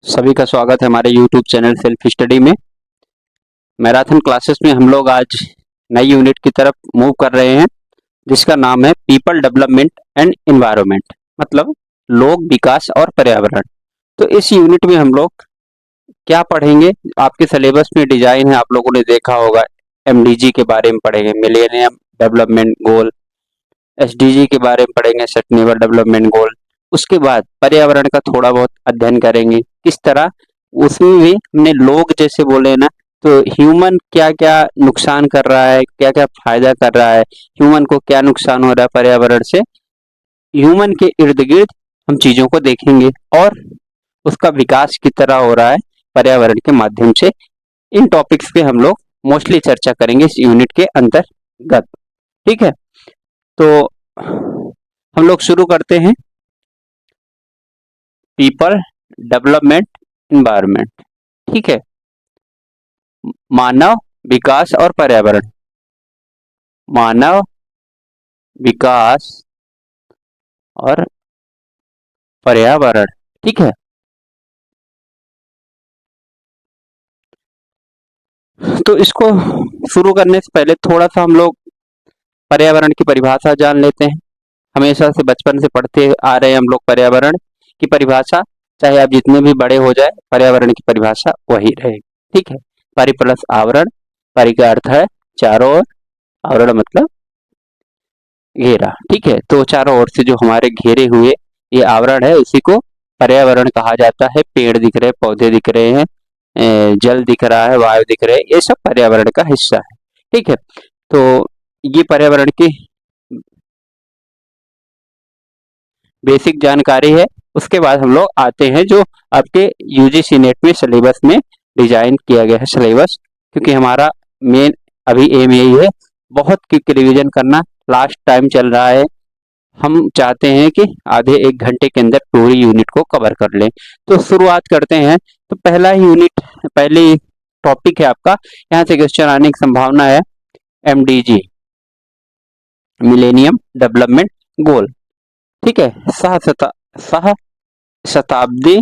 सभी का स्वागत है हमारे YouTube चैनल सेल्फ स्टडी में। मैराथन क्लासेस में हम लोग आज नई यूनिट की तरफ मूव कर रहे हैं जिसका नाम है पीपल डेवलपमेंट एंड एनवायरनमेंट, मतलब लोग, विकास और पर्यावरण। तो इस यूनिट में हम लोग क्या पढ़ेंगे? आपके सिलेबस में डिजाइन है, आप लोगों ने देखा होगा। एमडीजी के बारे में पढ़ेंगे, मिलेनियम डेवलपमेंट गोल। एसडीजी के बारे में पढ़ेंगे, सस्टेनेबल डेवलपमेंट गोल। उसके बाद पर्यावरण का थोड़ा बहुत अध्ययन करेंगे, किस तरह उसमें भी हमने लोग जैसे बोले ना, तो ह्यूमन क्या क्या नुकसान कर रहा है, क्या क्या फायदा कर रहा है, ह्यूमन को क्या नुकसान हो रहा है पर्यावरण से, ह्यूमन के इर्द गिर्द हम चीजों को देखेंगे और उसका विकास किस तरह हो रहा है पर्यावरण के माध्यम से। इन टॉपिक्स पे हम लोग मोस्टली चर्चा करेंगे इस यूनिट के अंतर्गत। ठीक है, तो हम लोग शुरू करते हैं। People development environment. ठीक है, मानव विकास और पर्यावरण। मानव विकास और पर्यावरण। ठीक है, तो इसको शुरू करने से पहले थोड़ा सा हम लोग पर्यावरण की परिभाषा जान लेते हैं। हमेशा से बचपन से पढ़ते आ रहे हैं हम लोग पर्यावरण की परिभाषा, चाहे आप जितने भी बड़े हो जाए पर्यावरण की परिभाषा वही रहे। ठीक है, परि प्लस आवरण। परि का अर्थ है चारों ओर, आवरण मतलब घेरा। ठीक है, तो चारों ओर से जो हमारे घेरे हुए ये आवरण है उसी को पर्यावरण कहा जाता है। पेड़ दिख रहे, पौधे दिख रहे हैं, जल दिख रहा है, वायु दिख रहे हैं, ये सब पर्यावरण का हिस्सा है। ठीक है, तो ये पर्यावरण की बेसिक जानकारी है। उसके बाद हम लोग आते हैं जो आपके यूजीसी नेट में सिलेबस में डिजाइन किया गया है सिलेबस, क्योंकि हमारा मेन अभी एम यही है, बहुत क्विक रिवीजन करना। लास्ट टाइम चल रहा है, हम चाहते हैं कि आधे एक घंटे के अंदर पूरी यूनिट को कवर कर लें। तो शुरुआत करते हैं। तो पहला यूनिट, पहली टॉपिक है आपका, यहाँ से क्वेश्चन आने की संभावना है एमडीजी, मिलेनियम डेवलपमेंट गोल। ठीक है, सह शताब्दी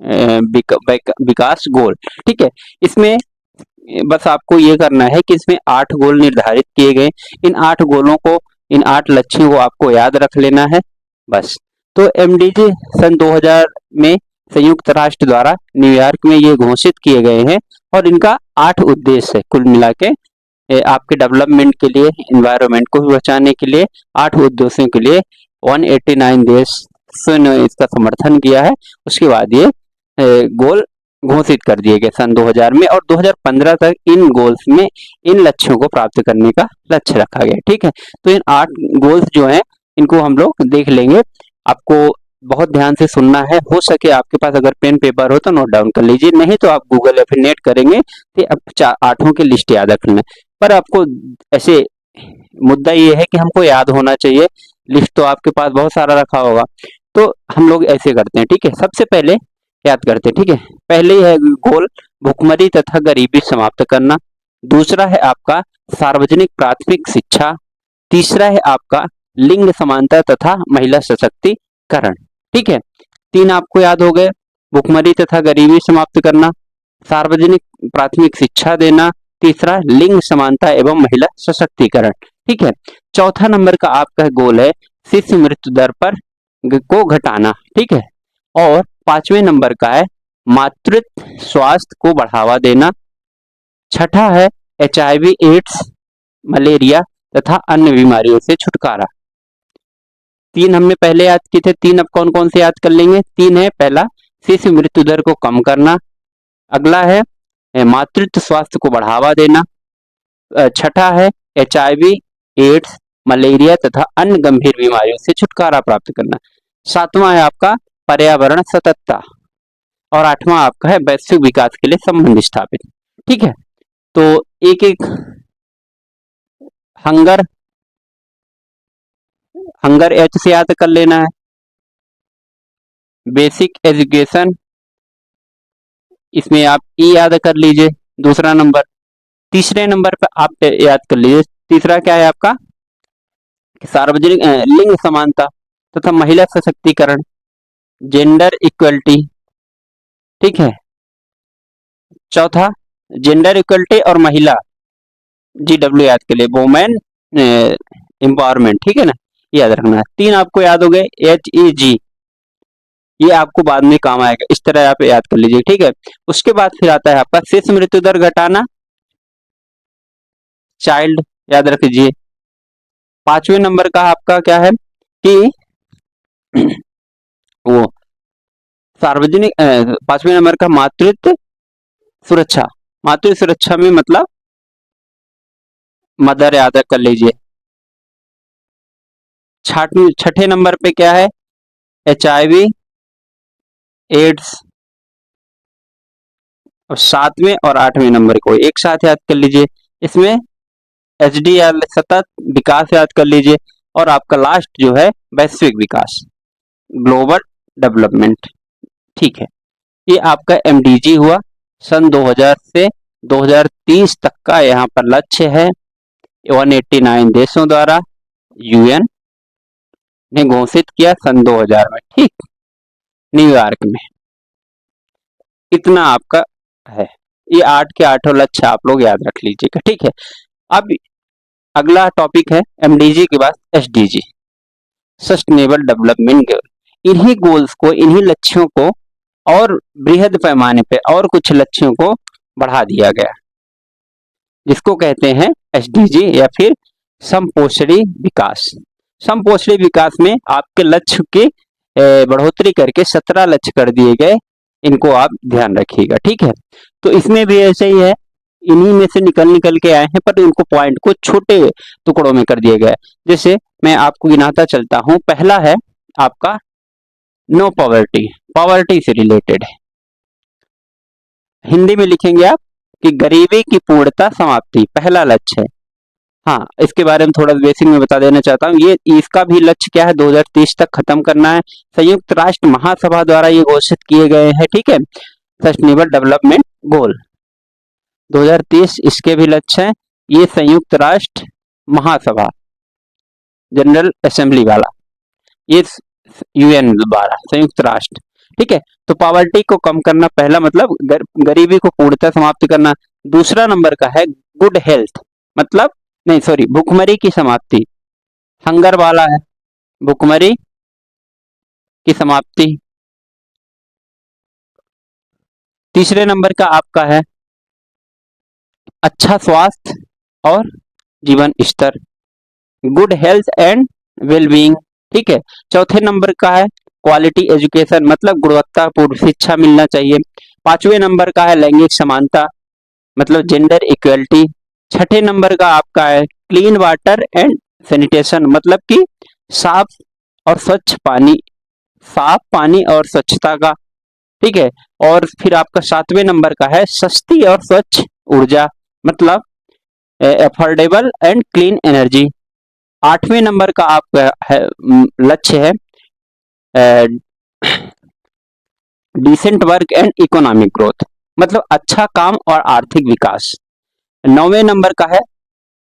विकास गोल। ठीक है, इसमें बस आपको ये करना है कि इसमें 8 गोल निर्धारित किए गए। इन 8 गोलों को, इन 8 लक्ष्यों को आपको याद रख लेना है बस। तो एमडीजी सन 2000 में संयुक्त राष्ट्र द्वारा न्यूयॉर्क में ये घोषित किए गए हैं और इनका 8 उद्देश्य है कुल मिला के। आपके डेवलपमेंट के लिए, एनवायरनमेंट को भी बचाने के लिए 8 उद्देश्यों के लिए 189 देश ने इसका समर्थन किया है। उसके बाद ये गोल घोषित कर दिए गए सन 2000 में, और 2015 तक इन गोल्स में इन लक्ष्यों को प्राप्त करने का लक्ष्य रखा गया। ठीक है, तो इन 8 गोल्स जो हैं इनको हम लोग देख लेंगे। आपको बहुत ध्यान से सुनना है, हो सके आपके पास अगर पेन पेपर हो तो नोट डाउन कर लीजिए, नहीं तो आप गूगल या फिर नेट करेंगे तो अब 8 की लिस्ट याद रख लेना। पर आपको ऐसे, मुद्दा ये है कि हमको याद होना चाहिए। लिस्ट तो आपके पास बहुत सारा रखा होगा, तो हम लोग ऐसे करते हैं। ठीक है, सबसे पहले याद करते हैं। ठीक है, पहले है गोल भुखमरी तथा गरीबी समाप्त करना। दूसरा है आपका सार्वजनिक प्राथमिक शिक्षा। तीसरा है आपका लिंग समानता तथा महिला सशक्तिकरण। ठीक है, 3 आपको याद हो गए, भुखमरी तथा गरीबी समाप्त करना, सार्वजनिक प्राथमिक शिक्षा देना, तीसरा लिंग समानता एवं महिला सशक्तिकरण। ठीक है, चौथा नंबर का आपका गोल है शिशु मृत्यु दर पर को घटाना। ठीक है, और 5वें नंबर का है मातृत्व स्वास्थ्य को बढ़ावा देना। छठा है एचआईवी एड्स, मलेरिया तथा अन्य बीमारियों से छुटकारा। 3 हमने पहले याद किए थे, 3 अब कौन कौन से याद कर लेंगे? 3 है, पहला शिशु मृत्यु दर को कम करना, अगला है मातृत्व स्वास्थ्य को बढ़ावा देना, छठा है एचआईवी एड्स, मलेरिया तथा अन्य गंभीर बीमारियों से छुटकारा प्राप्त करना, सातवां है आपका पर्यावरण सततता, और 8वां आपका है वैश्विक विकास के लिए संबंध स्थापित। ठीक है, तो एक एक हंगर, हंगर एच से याद कर लेना है। बेसिक एजुकेशन, इसमें आप ई याद कर लीजिए, दूसरा नंबर। तीसरे नंबर पर आप याद कर लीजिए, तीसरा क्या है आपका? सार्वजनिक लिंग समानता तथा महिला सशक्तिकरण, जेंडर इक्वलिटी। ठीक है। चौथा जेंडर इक्वलिटी और महिला, GW याद के लिए, वुमेन एम्पावरमेंट, ठीक है ना, याद रखना है। 3 आपको याद हो गए, HEG, ये आपको बाद में काम आएगा, इस तरह आप याद कर लीजिए, ठीक है। उसके बाद फिर आता है आपका शिशु मृत्यु दर घटाना, चाइल्ड, याद रख लीजिए। 5वें नंबर का आपका क्या है कि वो सार्वजनिक, 5वें नंबर का मातृत्व सुरक्षा, मातृ सुरक्षा में मतलब मदर, याद कर लीजिए। 6ठे नंबर पे क्या है, HIV एड्स, और 7वें और 8वें नंबर को एक साथ याद कर लीजिए। इसमें HDL सतत विकास याद कर लीजिए, और आपका लास्ट जो है वैश्विक विकास, ग्लोबल डेवलपमेंट, ठीक है। ये आपका MDG हुआ। सन 2000 से 2030 तक का यहाँ पर लक्ष्य है, 189 देशों द्वारा UN ने घोषित किया सन 2000 में, ठीक, न्यूयॉर्क में। इतना आपका है, ये 8 के 8 लक्ष्य आप लोग याद रख लीजिएगा, ठीक है। अब अगला टॉपिक है MDG के बाद SDG, सस्टेनेबल डेवलपमेंट गोल। इन्हीं गोल्स को, इन्हीं लक्ष्यों को और बृहद पैमाने पे और कुछ लक्ष्यों को बढ़ा दिया गया, जिसको कहते हैं SDG या फिर समपोषणी विकास। समपोषणी विकास में आपके लक्ष्य की बढ़ोतरी करके 17 लक्ष्य कर दिए गए, इनको आप ध्यान रखिएगा, ठीक है। तो इसमें भी ऐसे ही है, इन्हीं में से निकल के आए हैं, पर इनको पॉइंट को छोटे टुकड़ों में कर दिया गया है। जैसे मैं आपको गिनाता चलता हूं, पहला है आपका नो पॉवर्टी, पॉवर्टी से रिलेटेड है, हिंदी में लिखेंगे आप कि गरीबी की पूर्णता समाप्ति, पहला लक्ष्य है। हाँ, इसके बारे में थोड़ा बेसिक में बता देना चाहता हूँ, ये इसका भी लक्ष्य क्या है, 2030 तक खत्म करना है। संयुक्त राष्ट्र महासभा द्वारा ये घोषित किए गए हैं, ठीक है, सस्टेनेबल डेवलपमेंट गोल 2030, इसके भी लक्ष्य हैं। ये संयुक्त राष्ट्र महासभा, जनरल असेंबली वाला, ये UN द्वारा, संयुक्त राष्ट्र, ठीक है। तो पॉवर्टी को कम करना पहला मतलब, गरीबी को पूर्णतः समाप्त करना। दूसरा नंबर का है गुड हेल्थ, मतलब नहीं सॉरी, भुखमरी की समाप्ति, हंगर वाला है, भुखमरी की समाप्ति। तीसरे नंबर का आपका है अच्छा स्वास्थ्य और जीवन स्तर, गुड हेल्थ एंड वेलबींग, ठीक है। चौथे नंबर का है क्वालिटी एजुकेशन, मतलब गुणवत्तापूर्ण शिक्षा मिलना चाहिए। 5वें नंबर का है लैंगिक समानता, मतलब जेंडर इक्वलिटी। 6ठे नंबर का आपका है क्लीन वाटर एंड सैनिटेशन, मतलब कि साफ और स्वच्छ पानी, साफ पानी और स्वच्छता का, ठीक है। और फिर आपका 7वें नंबर का है सस्ती और स्वच्छ ऊर्जा, मतलब अफोर्डेबल एंड क्लीन एनर्जी। 8वें नंबर का आपका है लक्ष्य है decent work and economic growth, मतलब अच्छा काम और आर्थिक विकास। 9वें नंबर का है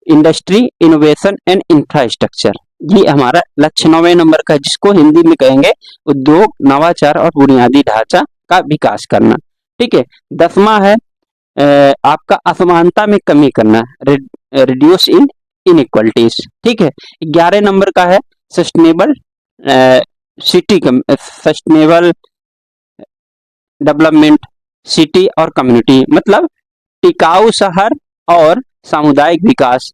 इंडस्ट्री इनोवेशन एंड इंफ्रास्ट्रक्चर, ये हमारा लक्ष्य 9वें नंबर का, जिसको हिंदी में कहेंगे उद्योग, नवाचार और बुनियादी ढांचा का विकास करना, ठीक है। 10वां है आपका असमानता में कमी करना, रिड्यूस इन इनइक्वालिटीज, ठीक है। 11 नंबर का है sustainable city, sustainable development city और कम्युनिटी, मतलब टिकाऊ शहर और सामुदायिक विकास।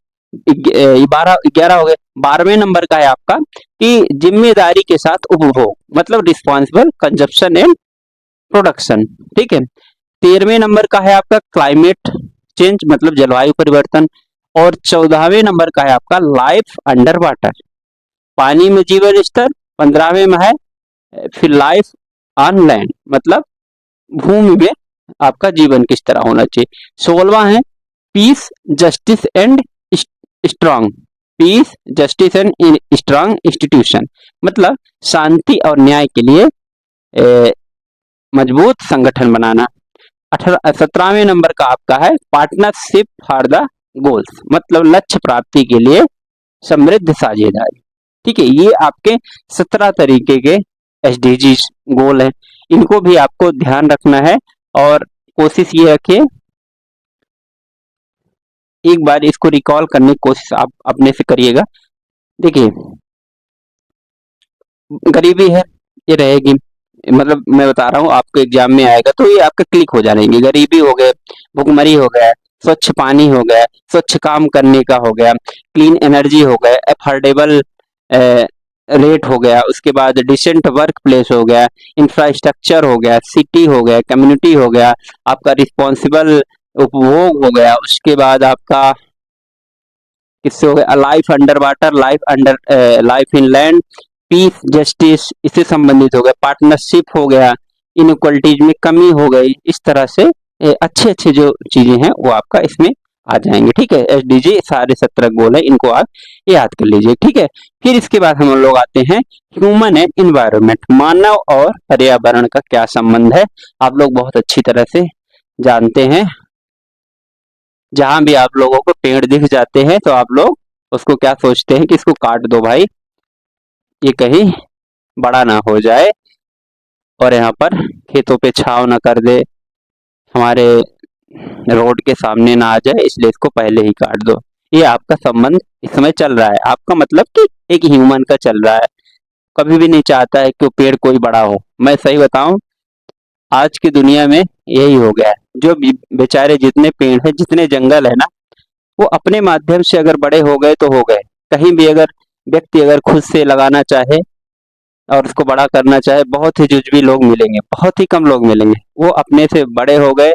11 हो गए। 12वें नंबर का है आपका कि जिम्मेदारी के साथ उपभोग, मतलब रिस्पॉन्सिबल कंजप्शन एंड प्रोडक्शन, ठीक है। 13वें नंबर का है आपका क्लाइमेट चेंज, मतलब जलवायु परिवर्तन। और 14वें नंबर का है आपका लाइफ अंडर वाटर, पानी में जीवन स्तर। 15वें में है फिर लाइफ ऑन लैंड, मतलब भूमि में आपका जीवन किस तरह होना चाहिए। 16वां है piece justice and strong, piece justice and strong institution, मतलब शांति और न्याय के लिए मजबूत संगठन बनाना। 17वें नंबर का आपका है पार्टनरशिप फॉर द गोल्स, मतलब लक्ष्य प्राप्ति के लिए समृद्ध साझेदारी, ठीक है। ये आपके 17 तरीके के SDGs गोल हैं। इनको भी आपको ध्यान रखना है और कोशिश ये रखिए, एक बार इसको रिकॉल करने की कोशिश आप अपने से करिएगा। देखिए, गरीबी है, ये रहेगी, मतलब मैं बता रहा हूँ आपको एग्जाम में आएगा तो ये आपका क्लिक हो जाएंगे। गरीबी हो गए, भुखमरी हो गया, स्वच्छ पानी हो गया, स्वच्छ काम करने का हो गया, क्लीन एनर्जी हो गया, अफोर्डेबल रेट हो गया, उसके बाद डिसेंट वर्क प्लेस हो गया, इंफ्रास्ट्रक्चर हो गया, सिटी हो गया, कम्युनिटी हो गया, आपका रिस्पॉन्सिबल उपभोग हो गया, उसके बाद आपका किससे हो गया, life under water, life in land, piece justice इससे संबंधित हो गया, पार्टनरशिप हो गया, इनइक्वालिटीज में कमी हो गई। इस तरह से अच्छे अच्छे जो चीजें हैं वो आपका इसमें आ जाएंगे। ठीक है, एसडीजी सारे 17 गोल है, इनको आप याद कर लीजिए। ठीक है, फिर इसके बाद हम लोग आते हैं ह्यूमन एंड इन्वायरमेंट, मानव और पर्यावरण का क्या संबंध है, आप लोग बहुत अच्छी तरह से जानते हैं। जहां भी आप लोगों को पेड़ दिख जाते हैं तो आप लोग उसको क्या सोचते हैं कि इसको काट दो भाई, ये कहीं बड़ा ना हो जाए और यहाँ पर खेतों पे छाव ना कर दे, हमारे रोड के सामने ना आ जाए, इसलिए इसको पहले ही काट दो। ये आपका संबंध इस समय चल रहा है, आपका मतलब कि एक ह्यूमन का चल रहा है, कभी भी नहीं चाहता है कि वो पेड़ कोई बड़ा हो। मैं सही बताऊं, आज की दुनिया में यही हो गया है, जो बेचारे जितने पेड़ है, जितने जंगल है ना, वो अपने माध्यम से अगर बड़े हो गए तो हो गए। कहीं भी अगर व्यक्ति अगर खुद से लगाना चाहे और उसको बड़ा करना चाहे, बहुत ही जुजवी लोग मिलेंगे, बहुत ही कम लोग मिलेंगे, वो अपने से बड़े हो गए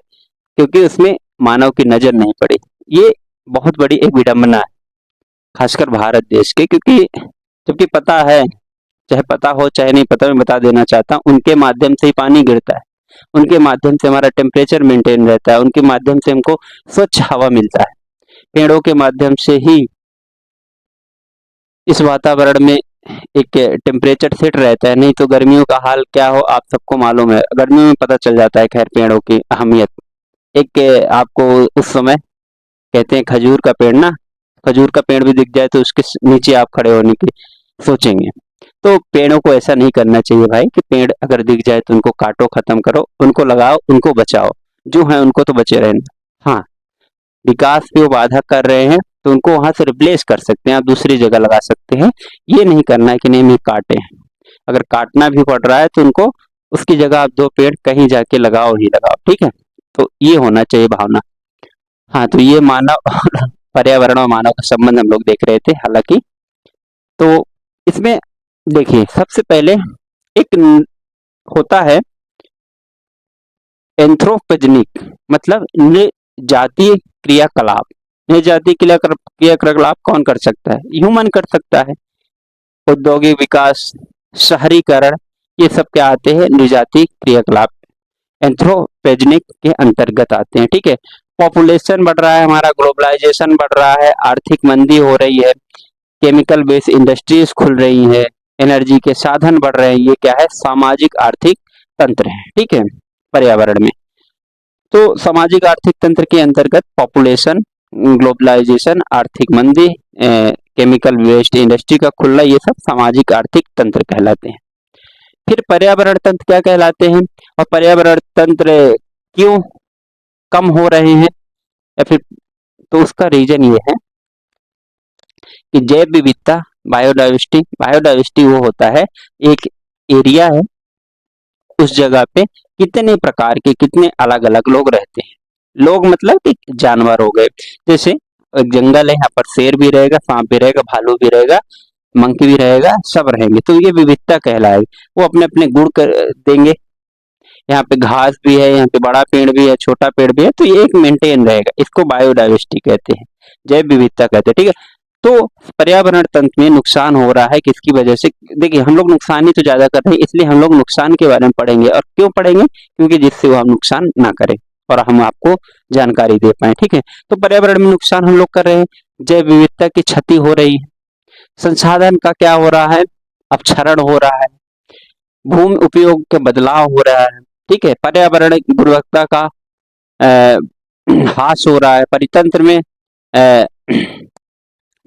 क्योंकि उसमें मानव की नजर नहीं पड़ी। ये बहुत बड़ी एक विडंबना है, खासकर भारत देश के, क्योंकि जबकि पता है, चाहे पता हो चाहे नहीं पता, मैं बता देना चाहता हूँ, उनके माध्यम से ही पानी गिरता है, उनके माध्यम से हमारा टेम्परेचर मेंटेन रहता है, उनके माध्यम से हमको स्वच्छ हवा मिलता है, पेड़ों के माध्यम से ही इस वातावरण में एक टेम्परेचर सेट रहता है। नहीं तो गर्मियों का हाल क्या हो आप सबको मालूम है, गर्मियों में पता चल जाता है खैर पेड़ों की अहमियत। एक आपको उस समय कहते हैं खजूर का पेड़ ना, खजूर का पेड़ भी दिख जाए तो उसके नीचे आप खड़े होने की सोचेंगे। तो पेड़ों को ऐसा नहीं करना चाहिए भाई कि पेड़ अगर दिख जाए तो उनको काटो, खत्म करो, उनको लगाओ, उनको बचाओ, जो है उनको तो बचे रहना। हाँ, विकास पे वो बाधा कर रहे हैं तो उनको वहां से रिप्लेस कर सकते हैं, आप दूसरी जगह लगा सकते हैं। ये नहीं करना है कि नहीं काटे, अगर काटना भी पड़ रहा है तो उनको उसकी जगह आप 2 पेड़ कहीं जाके लगाओ ही लगाओ। ठीक है, तो ये होना चाहिए भावना। हाँ, तो ये मानव और पर्यावरण और मानव का संबंध हम लोग देख रहे थे हालांकि। तो इसमें देखिए, सबसे पहले एक होता है एंथ्रोपोजेनिक, मतलब जातीय क्रियाकलाप। जातीय क्रियाकलाप कौन कर सकता है, ह्यूमन कर सकता है। औद्योगिक विकास, शहरीकरण, ये सब क्या आते हैं, निजातीय क्रियाकलाप एंथ्रोपोजेनिक के अंतर्गत आते हैं। ठीक है, पॉपुलेशन बढ़ रहा है हमारा, ग्लोबलाइजेशन बढ़ रहा है, आर्थिक मंदी हो रही है, केमिकल बेस्ड इंडस्ट्रीज खुल रही है, एनर्जी के साधन बढ़ रहे हैं, ये क्या है, सामाजिक आर्थिक तंत्र है। ठीक है, पर्यावरण में तो सामाजिक आर्थिक तंत्र के अंतर्गत पॉपुलेशन, ग्लोबलाइजेशन, आर्थिक मंदी, केमिकल वेस्ट इंडस्ट्री का खुलना, ये सब सामाजिक आर्थिक तंत्र कहलाते हैं। फिर पर्यावरण तंत्र क्या कहलाते हैं, और पर्यावरण तंत्र क्यों कम हो रहे हैं, या फिर तो उसका रीजन ये है कि जैव विविधता, बायोडाइवर्सिटी वो होता है एक एरिया है, उस जगह पे कितने प्रकार के, कितने अलग अलग लोग रहते हैं। लोग मतलब कि जानवर हो गए, जैसे एक जंगल है, यहाँ पर शेर भी रहेगा, सांप भी रहेगा, भालू भी रहेगा, मंकी भी रहेगा, सब रहेंगे, तो ये विविधता कहलाएगी। वो अपने अपने गुण कर देंगे, यहाँ पे घास भी है, यहाँ पे बड़ा पेड़ भी है, छोटा पेड़ भी है, तो ये एक मेंटेन रहेगा, इसको बायोडाइवर्सिटी कहते हैं, जैव विविधता कहते हैं। ठीक है, तो पर्यावरण तंत्र में नुकसान हो रहा है किसकी वजह से, देखिए हम लोग नुकसान ही तो ज्यादा कर रहे हैं, इसलिए हम लोग नुकसान के बारे में पढ़ेंगे। और क्यों पढ़ेंगे, क्योंकि जिससे वो हम नुकसान ना करें और हम आपको जानकारी दे पाए। ठीक है, तो पर्यावरण में नुकसान हम लोग कर रहे हैं, जैव विविधता की क्षति हो रही है, संसाधन का क्या हो रहा है, अपक्षरण हो रहा है, भूमि उपयोग के बदलाव हो रहा है। ठीक है, पर्यावरण की गुणवत्ता का ह्रास हो रहा है,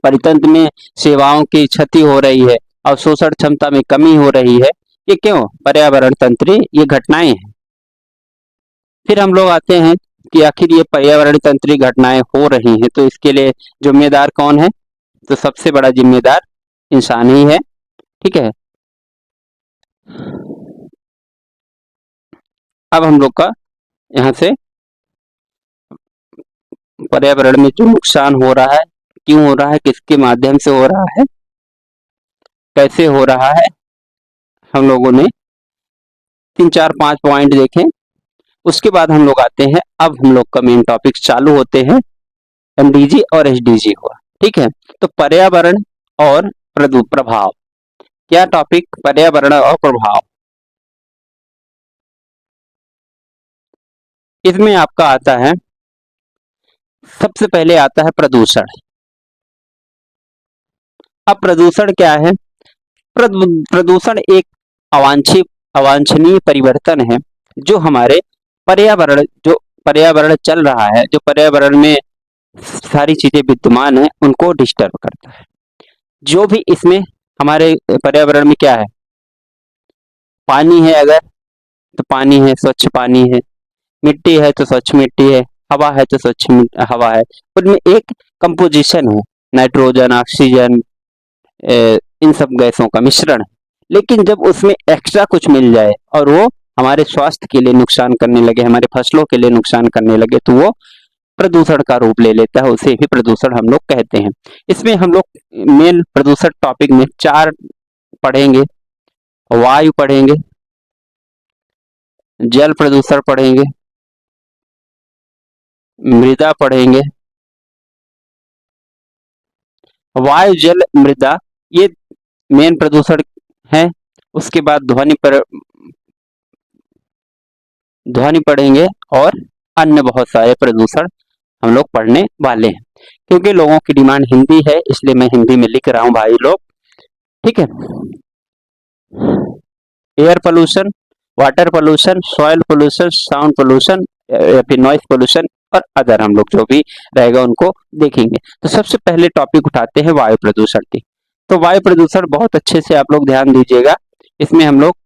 परितंत्र में सेवाओं की क्षति हो रही है, अवशोषण क्षमता में कमी हो रही है, ये क्यों? पर्यावरण तंत्री ये घटनाएं हैं। फिर हम लोग आते हैं कि आखिर ये पर्यावरण तंत्री घटनाएं हो रही हैं तो इसके लिए जिम्मेदार कौन है? तो सबसे बड़ा जिम्मेदार इंसान ही है। ठीक है। अब हम लोग का यहाँ से पर्यावरण में जो नुकसान हो रहा है, क्यों हो रहा है, किसके माध्यम से हो रहा है, कैसे हो रहा है, हम लोगों ने 3 4 5 पॉइंट देखे। उसके बाद हम लोग आते हैं, अब हम लोग का मेन टॉपिक चालू होते हैं, एमडीजी और एसडीजी हुआ। ठीक है। तो पर्यावरण और प्रभाव, क्या टॉपिक? पर्यावरण और प्रभाव। इसमें आपका आता है, सबसे पहले आता है प्रदूषण। अब प्रदूषण क्या है? प्रदूषण एक अवांछित अवांछनीय परिवर्तन है जो हमारे पर्यावरण, जो पर्यावरण चल रहा है, जो पर्यावरण में सारी चीजें विद्यमान है, उनको डिस्टर्ब करता है। जो भी इसमें हमारे पर्यावरण में क्या है, पानी है अगर, तो पानी है, स्वच्छ पानी है, मिट्टी है तो स्वच्छ मिट्टी है, हवा है तो स्वच्छ हवा है। उनमें एक कंपोजिशन है, नाइट्रोजन, ऑक्सीजन, इन सब गैसों का मिश्रण है। लेकिन जब उसमें एक्स्ट्रा कुछ मिल जाए और वो हमारे स्वास्थ्य के लिए नुकसान करने लगे, हमारे फसलों के लिए नुकसान करने लगे, तो वो प्रदूषण का रूप ले लेता है, उसे भी प्रदूषण हम लोग कहते हैं। इसमें हम लोग मेन प्रदूषण टॉपिक में 4 पढ़ेंगे। वायु पढ़ेंगे, जल प्रदूषण पढ़ेंगे, मृदा पढ़ेंगे। वायु, जल, मृदा ये मेन प्रदूषण है। उसके बाद ध्वनि पढ़ेंगे और अन्य बहुत सारे प्रदूषण हम लोग पढ़ने वाले हैं। क्योंकि लोगों की डिमांड हिंदी है, इसलिए मैं हिंदी में लिख रहा हूँ भाई लोग। ठीक है। Air pollution, water pollution, soil pollution, sound pollution या फिर नॉइस पोल्यूशन और अदर हम लोग जो भी रहेगा उनको देखेंगे। तो सबसे पहले टॉपिक उठाते हैं वायु प्रदूषण की। तो वायु प्रदूषण बहुत अच्छे से आप लोग ध्यान दीजिएगा, इसमें हम लोग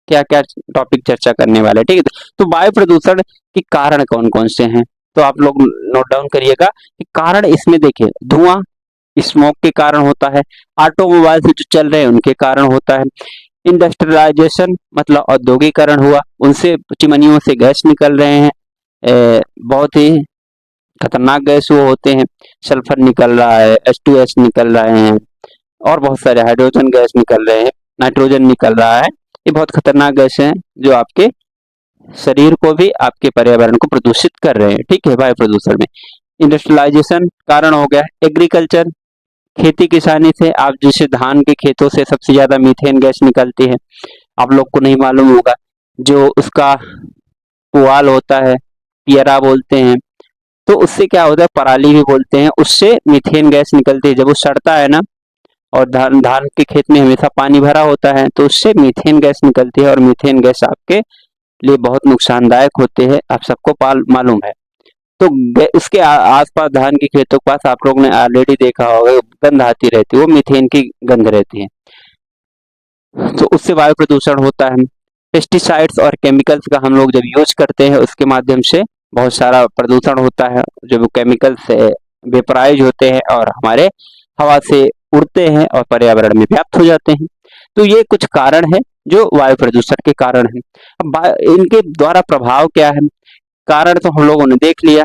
क्या क्या टॉपिक चर्चा करने वाले हैं। ठीक है। तो वायु प्रदूषण के कारण कौन कौन से हैं, तो आप लोग नोट डाउन करिएगा कि कारण इसमें देखिए, धुआं स्मोक के कारण होता है, ऑटोमोबाइल से जो चल रहे हैं उनके कारण होता है, इंडस्ट्रियलाइजेशन मतलब औद्योगिकरण हुआ, उनसे चिमनियों से गैस निकल रहे हैं, बहुत ही खतरनाक गैस वो होते हैं, सल्फर निकल रहा है, H2S निकल रहे हैं और बहुत सारे हाइड्रोजन गैस निकल रहे हैं, नाइट्रोजन निकल रहा है। ये बहुत खतरनाक गैस हैं जो आपके शरीर को भी, आपके पर्यावरण को प्रदूषित कर रहे हैं। ठीक है। वायु प्रदूषण में इंडस्ट्रियलाइजेशन कारण हो गया, एग्रीकल्चर खेती किसानी से, आप जैसे धान के खेतों से सबसे ज्यादा मीथेन गैस निकलती है, आप लोग को नहीं मालूम होगा। जो उसका पुआल होता है, पियरा बोलते हैं, तो उससे क्या होता है, पराली भी बोलते हैं, उससे मीथेन गैस निकलती है। जब वो सड़ता है ना, और धान धान के खेत में हमेशा पानी भरा होता है, तो उससे मीथेन गैस निकलती है और मीथेन गैस आपके लिए बहुत नुकसानदायक होते हैं, आप सबको मालूम है। तो उसके आसपास धान के खेतों के पास आप लोग ने ऑलरेडी देखा होगा, गंध आती रहती है, वो मीथेन की गंध रहती है, तो उससे वायु प्रदूषण होता है। पेस्टिसाइड्स और केमिकल्स का हम लोग जब यूज करते हैं, उसके माध्यम से बहुत सारा प्रदूषण होता है, जब केमिकल्स वेपराइज होते हैं और हमारे हवा से उड़ते हैं और पर्यावरण में व्याप्त हो जाते हैं। तो ये कुछ कारण है जो वायु प्रदूषण के कारण है। अब इनके द्वारा प्रभाव क्या है? कारण तो हम लोगों ने देख लिया,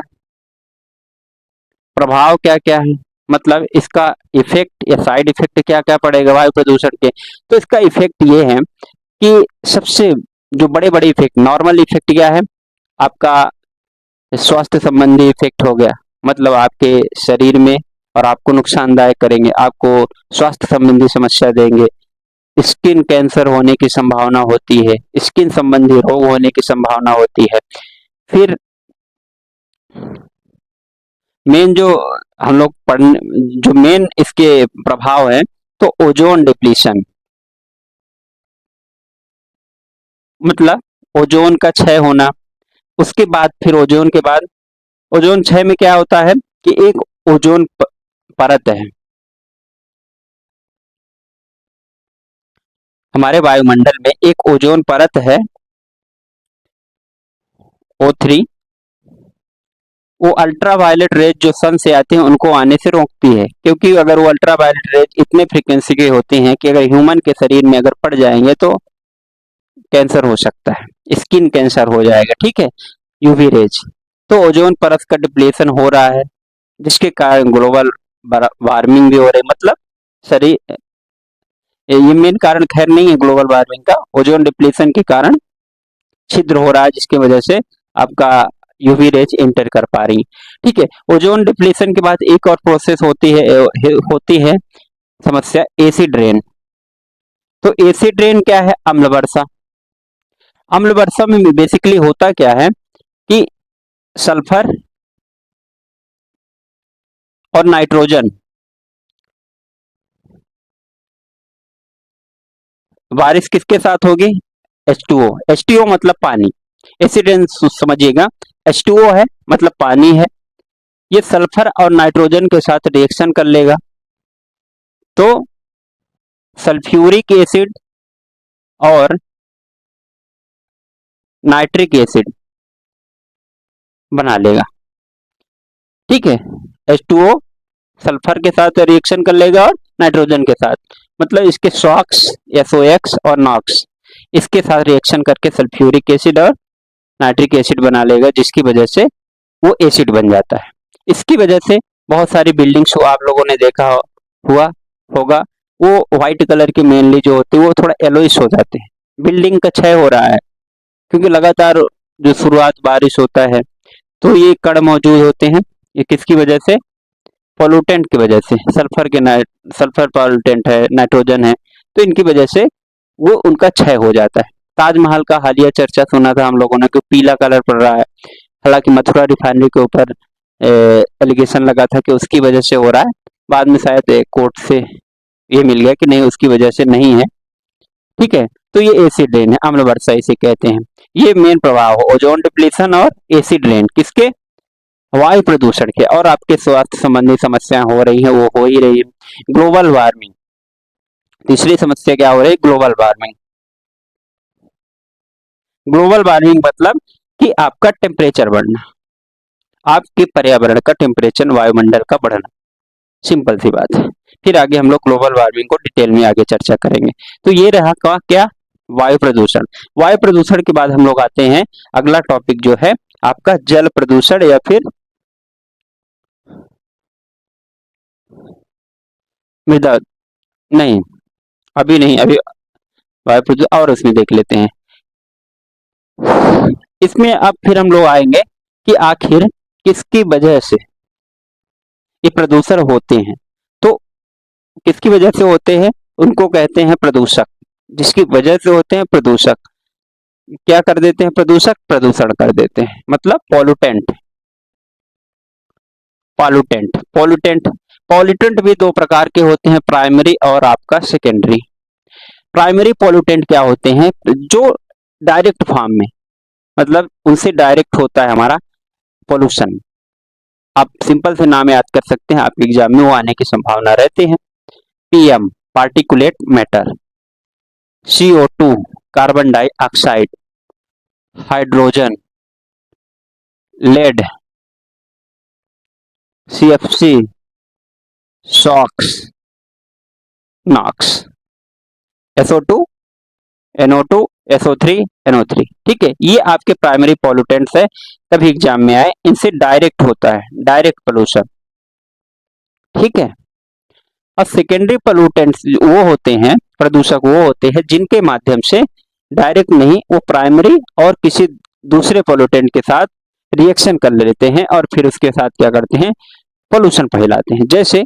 प्रभाव क्या क्या है, मतलब इसका इफेक्ट या साइड इफेक्ट क्या क्या पड़ेगा वायु प्रदूषण के। तो इसका इफेक्ट ये है कि सबसे जो बड़े बड़े इफेक्ट, नॉर्मल इफेक्ट क्या है आपका, स्वास्थ्य संबंधी इफेक्ट हो गया, मतलब आपके शरीर में और आपको नुकसानदायक करेंगे, आपको स्वास्थ्य संबंधी समस्या देंगे, स्किन कैंसर होने की संभावना होती है, स्किन संबंधी रोग होने की संभावना होती है। फिर मेन जो हम लोग जो मेन इसके प्रभाव है, तो ओजोन डिप्लीशन, मतलब ओजोन का क्षय होना। उसके बाद फिर ओजोन के बाद, ओजोन क्षय में क्या होता है कि एक ओजोन परत है, हमारे वायुमंडल में एक ओजोन परत है O3, वो अल्ट्रावायलेट रेज जो सन से आती हैं उनको आने से रोकती है, क्योंकि अगर वो अल्ट्रावायलेट रेज इतने फ्रीक्वेंसी के होते हैं कि अगर ह्यूमन के शरीर में अगर पड़ जाएंगे तो कैंसर हो सकता है, स्किन कैंसर हो जाएगा, ठीक है, यूवी रेज। तो ओजोन परत का डिप्लेशन हो रहा है, जिसके कारण ग्लोबल वार्मिंग भी हो रही है। मतलब शरीर, ये मेन कारण खैर नहीं है ग्लोबल वार्मिंग का, ओजोन डिप्लेशन के कारण छिद्र हो रहा है, जिसकी वजह से आपका यूवी रेज एंटर कर पा रही, ठीक है। ओजोन डिप्लेशन के बाद एक और प्रोसेस होती है समस्या, एसिड रेन। तो एसिड रेन क्या है? अम्ल वर्षा। अम्ल वर्षा में बेसिकली होता क्या है कि सल्फर और नाइट्रोजन, बारिश किसके साथ होगी? H2O। H2O मतलब पानी, एसिड रेन समझिएगा, H2O है मतलब पानी है, ये सल्फर और नाइट्रोजन के साथ रिएक्शन कर लेगा, तो सल्फ्यूरिक एसिड और नाइट्रिक एसिड बना लेगा, ठीक है। H2O सल्फर के साथ रिएक्शन कर लेगा और नाइट्रोजन के साथ, मतलब इसके सॉक्स, SOX और नॉक्स, इसके साथ रिएक्शन करके सल्फ्यूरिक एसिड और नाइट्रिक एसिड बना लेगा, जिसकी वजह से वो एसिड बन जाता है। इसकी वजह से बहुत सारी बिल्डिंग्स को आप लोगों ने देखा हुआ होगा, वो व्हाइट कलर की मेनली जो होती है वो थोड़ा येलोइश हो जाते हैं, बिल्डिंग का क्षय हो रहा है, क्योंकि लगातार जो शुरुआत बारिश होता है तो ये कण मौजूद होते हैं, ये किसकी वजह से? पोल्यूटेंट की वजह से, सल्फर पोल्यूटेंट है, नाइट्रोजन है, तो इनकी वजह से वो उनका क्षय हो जाता है। ताजमहल का हालिया चर्चा सुना था हम लोगों ने कि पीला कलर पड़ रहा है, हालांकि मथुरा रिफाइनरी के ऊपर एलिगेशन लगा था कि उसकी वजह से हो रहा है, बाद में शायद कोर्ट से ये मिल गया कि नहीं, उसकी वजह से नहीं है, ठीक है। तो ये एसिड रेन है, अम्ल वर्षा इसे कहते हैं। ये मेन प्रभाव है ओजोन डिप्लीशन और एसिड रेन किसके? वायु प्रदूषण के। और आपके स्वास्थ्य संबंधी समस्याएं हो रही हैं, वो हो ही रही है। ग्लोबल वार्मिंग, तीसरी समस्या क्या हो रही है? Global warming. ग्लोबल वार्मिंग मतलब कि आपका टेम्परेचर बढ़ना, आपके पर्यावरण का टेम्परेचर, वायुमंडल का बढ़ना, सिंपल सी बात है। फिर आगे हम लोग ग्लोबल वार्मिंग को डिटेल में आगे चर्चा करेंगे। तो ये रहा का क्या? वायु प्रदूषण। वायु प्रदूषण के बाद हम लोग आते हैं अगला टॉपिक जो है आपका जल प्रदूषण, या फिर मृदा, नहीं अभी नहीं, अभी वायु प्रदूषण और उसमें देख लेते हैं। इसमें अब फिर हम लोग आएंगे कि आखिर किसकी वजह से ये प्रदूषण होते हैं। तो किसकी वजह से होते हैं? उनको कहते हैं प्रदूषक, जिसकी वजह से होते हैं प्रदूषक। क्या कर देते हैं? प्रदूषक प्रदूषण कर देते हैं, मतलब पॉल्यूटेंट। पॉल्यूटेंट पॉल्यूटेंट पॉल्यूटेंट भी दो प्रकार के होते हैं, प्राइमरी और आपका सेकेंडरी। प्राइमरी पॉल्यूटेंट क्या होते हैं? जो डायरेक्ट फॉर्म में, मतलब उनसे डायरेक्ट होता है हमारा पोल्यूशन। आप सिंपल से नाम याद कर सकते हैं, आपके एग्जाम में वो आने की संभावना रहती है। PM particulate matter, CO2 carbon dioxide, hydrogen, lead, CFC, SOx, NOx, SO2, NO2, SO3, NO3, ठीक है। ये आपके प्राइमरी पॉल्यूटेंट्स है, तभी एग्जाम में आए, इनसे डायरेक्ट होता है, डायरेक्ट पोल्यूशन, ठीक है। और सेकेंडरी पोल्यूटेंट्स वो होते हैं, प्रदूषक वो होते हैं जिनके माध्यम से डायरेक्ट नहीं, वो प्राइमरी और किसी दूसरे पोल्यूटेंट के साथ रिएक्शन कर लेते हैं और फिर उसके साथ क्या करते हैं? पोल्यूशन फैलाते हैं। जैसे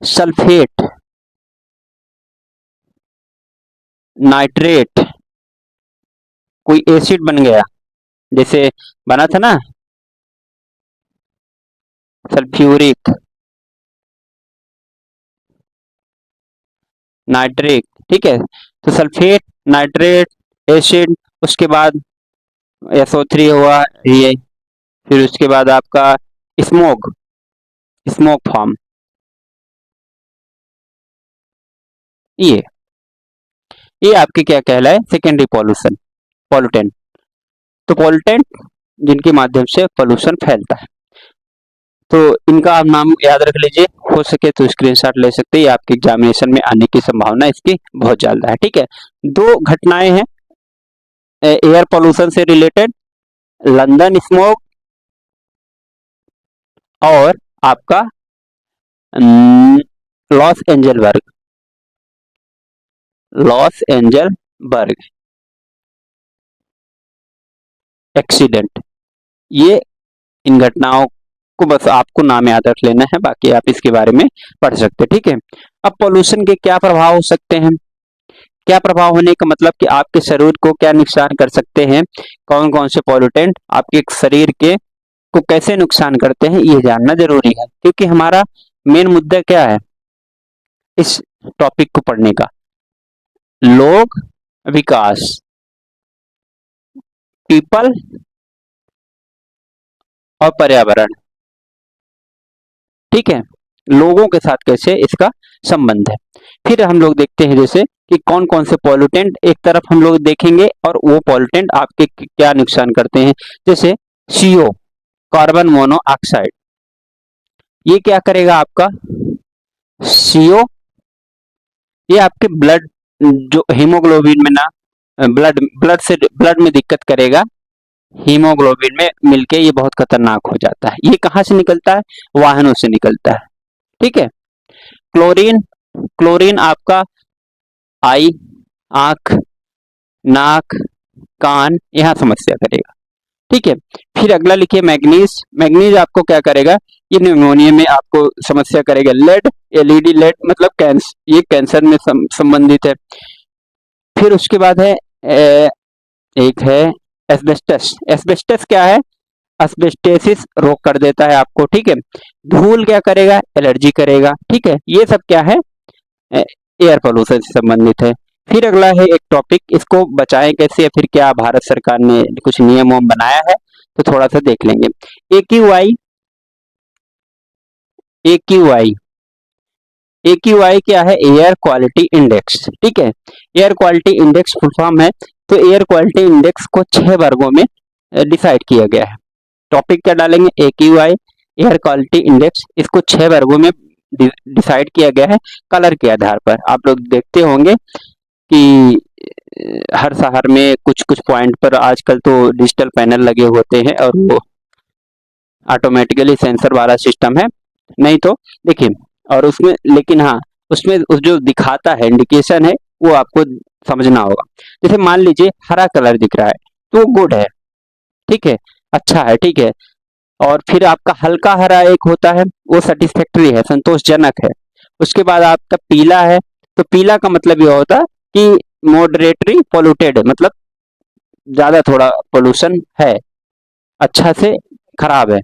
सल्फेट, नाइट्रेट, कोई एसिड बन गया, जैसे बना था ना सल्फ्यूरिक, नाइट्रिक, ठीक है। तो सल्फेट, नाइट्रेट, एसिड, उसके बाद SO3 हुआ ये, फिर उसके बाद आपका स्मोक, स्मोक फॉर्म, ये ये आपके क्या कहलाए, सेकेंडरी पॉल्यूशन, पॉल्यूटेंट। तो पॉल्यूटेंट जिनके माध्यम से पॉल्यूशन फैलता है, तो इनका आप नाम याद रख लीजिए, हो सके तो स्क्रीनशॉट ले सकते हैं, आपके एग्जामिनेशन में आने की संभावना इसकी बहुत ज्यादा है। ठीक है, दो घटनाएं हैं एयर पॉल्यूशन से रिलेटेड, लंदन स्मोक और आपका लॉस एंजलबर्ग, लॉस एंजलबर्ग एक्सीडेंट। ये इन घटनाओं को बस आपको नाम याद रख लेना है, बाकी आप इसके बारे में पढ़ सकते हैं। ठीक है, अब पोल्यूशन के क्या प्रभाव हो सकते हैं, क्या प्रभाव होने का मतलब कि आपके शरीर को क्या नुकसान कर सकते हैं, कौन कौन से पॉल्यूटेंट आपके शरीर के को कैसे नुकसान करते हैं, ये जानना जरूरी है, क्योंकि हमारा मेन मुद्दा क्या है इस टॉपिक को पढ़ने का, लोग, विकास, पीपल और पर्यावरण। ठीक है, लोगों के साथ कैसे इसका संबंध है। फिर हम लोग देखते हैं जैसे कि कौन कौन से पॉल्यूटेंट एक तरफ हम लोग देखेंगे और वो पॉल्यूटेंट आपके क्या नुकसान करते हैं। जैसे CO, कार्बन मोनोऑक्साइड, ये क्या करेगा आपका CO, ये आपके ब्लड जो हीमोग्लोबिन में ना ब्लड में दिक्कत करेगा, हीमोग्लोबिन में मिलके ये बहुत खतरनाक हो जाता है। ये कहाँ से निकलता है, वाहनों से निकलता है। ठीक है, क्लोरीन, क्लोरीन आपका आई, आंख, नाक, कान, यहाँ समस्या करेगा। ठीक है, फिर अगला लिखिए मैग्नीज, मैग्नीज आपको क्या करेगा, ये निमोनिया में आपको समस्या करेगा। लेड, LED लेड मतलब कैंसर, ये कैंसर में संबंधित है। फिर उसके बाद है एक है एस्बेस्टस, एस्बेस्टस क्या है, एस्बेस्टेसिस रोग कर देता है आपको। ठीक है, धूल क्या करेगा, एलर्जी करेगा। ठीक है, ये सब क्या है एयर पोल्यूशन से संबंधित है। फिर अगला है एक टॉपिक, इसको बचाएं कैसे या फिर क्या भारत सरकार ने कुछ नियम बनाया है, तो थोड़ा सा देख लेंगे। AQI, AQI, AQI क्या है, एयर क्वालिटी इंडेक्स। ठीक है, air quality index full form है, तो एयर क्वालिटी इंडेक्स को 6 वर्गों में डिसाइड किया गया है। टॉपिक क्या डालेंगे, AQI, एयर क्वालिटी इंडेक्स, इसको 6 वर्गों में डिसाइड किया गया है कलर के आधार पर। आप लोग देखते होंगे कि हर शहर में कुछ कुछ पॉइंट पर आजकल तो डिजिटल पैनल लगे होते हैं और वो ऑटोमेटिकली सेंसर वाला सिस्टम है, नहीं तो देखिए, और उसमें लेकिन हाँ उसमें उस जो दिखाता है इंडिकेशन है वो आपको समझना होगा। जैसे मान लीजिए हरा कलर दिख रहा है तो वो गुड है, ठीक है, अच्छा है, ठीक है। और फिर आपका हल्का हरा एक होता है वो सेटिस्फैक्टरी है, संतोषजनक है। उसके बाद आपका पीला है, तो पीला का मतलब ये होता है कि मॉडरेटरी पोल्यूटेड, मतलब ज्यादा थोड़ा पोल्यूशन है, अच्छा से खराब है।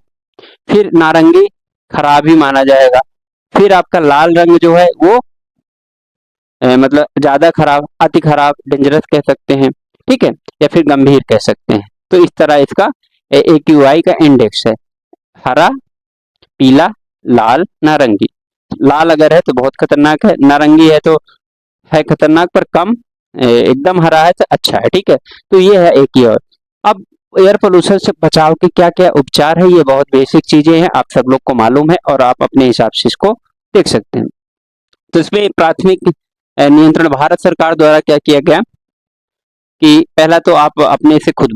फिर नारंगी खराब ही माना जाएगा। फिर आपका लाल रंग जो है वो मतलब ज्यादा खराब, अति खराब, डेंजरस कह सकते हैं, ठीक है, या फिर गंभीर कह सकते हैं। तो इस तरह इसका AQI का इंडेक्स है, हरा, पीला, लाल, नारंगी। लाल अगर है तो बहुत खतरनाक है, नारंगी है तो है खतरनाक पर कम, एकदम हरा है तो अच्छा है, ठीक है। तो ये है AQI। अब एयर पोल्यूशन से बचाव के क्या क्या उपचार है, ये बहुत बेसिक चीजें हैं, आप सब लोग को मालूम है और आप अपने हिसाब से इसको देख सकते हैं। तो इसमें प्राथमिक नियंत्रण भारत सरकार द्वारा क्या किया गया कि पहला तो आप अपने से खुद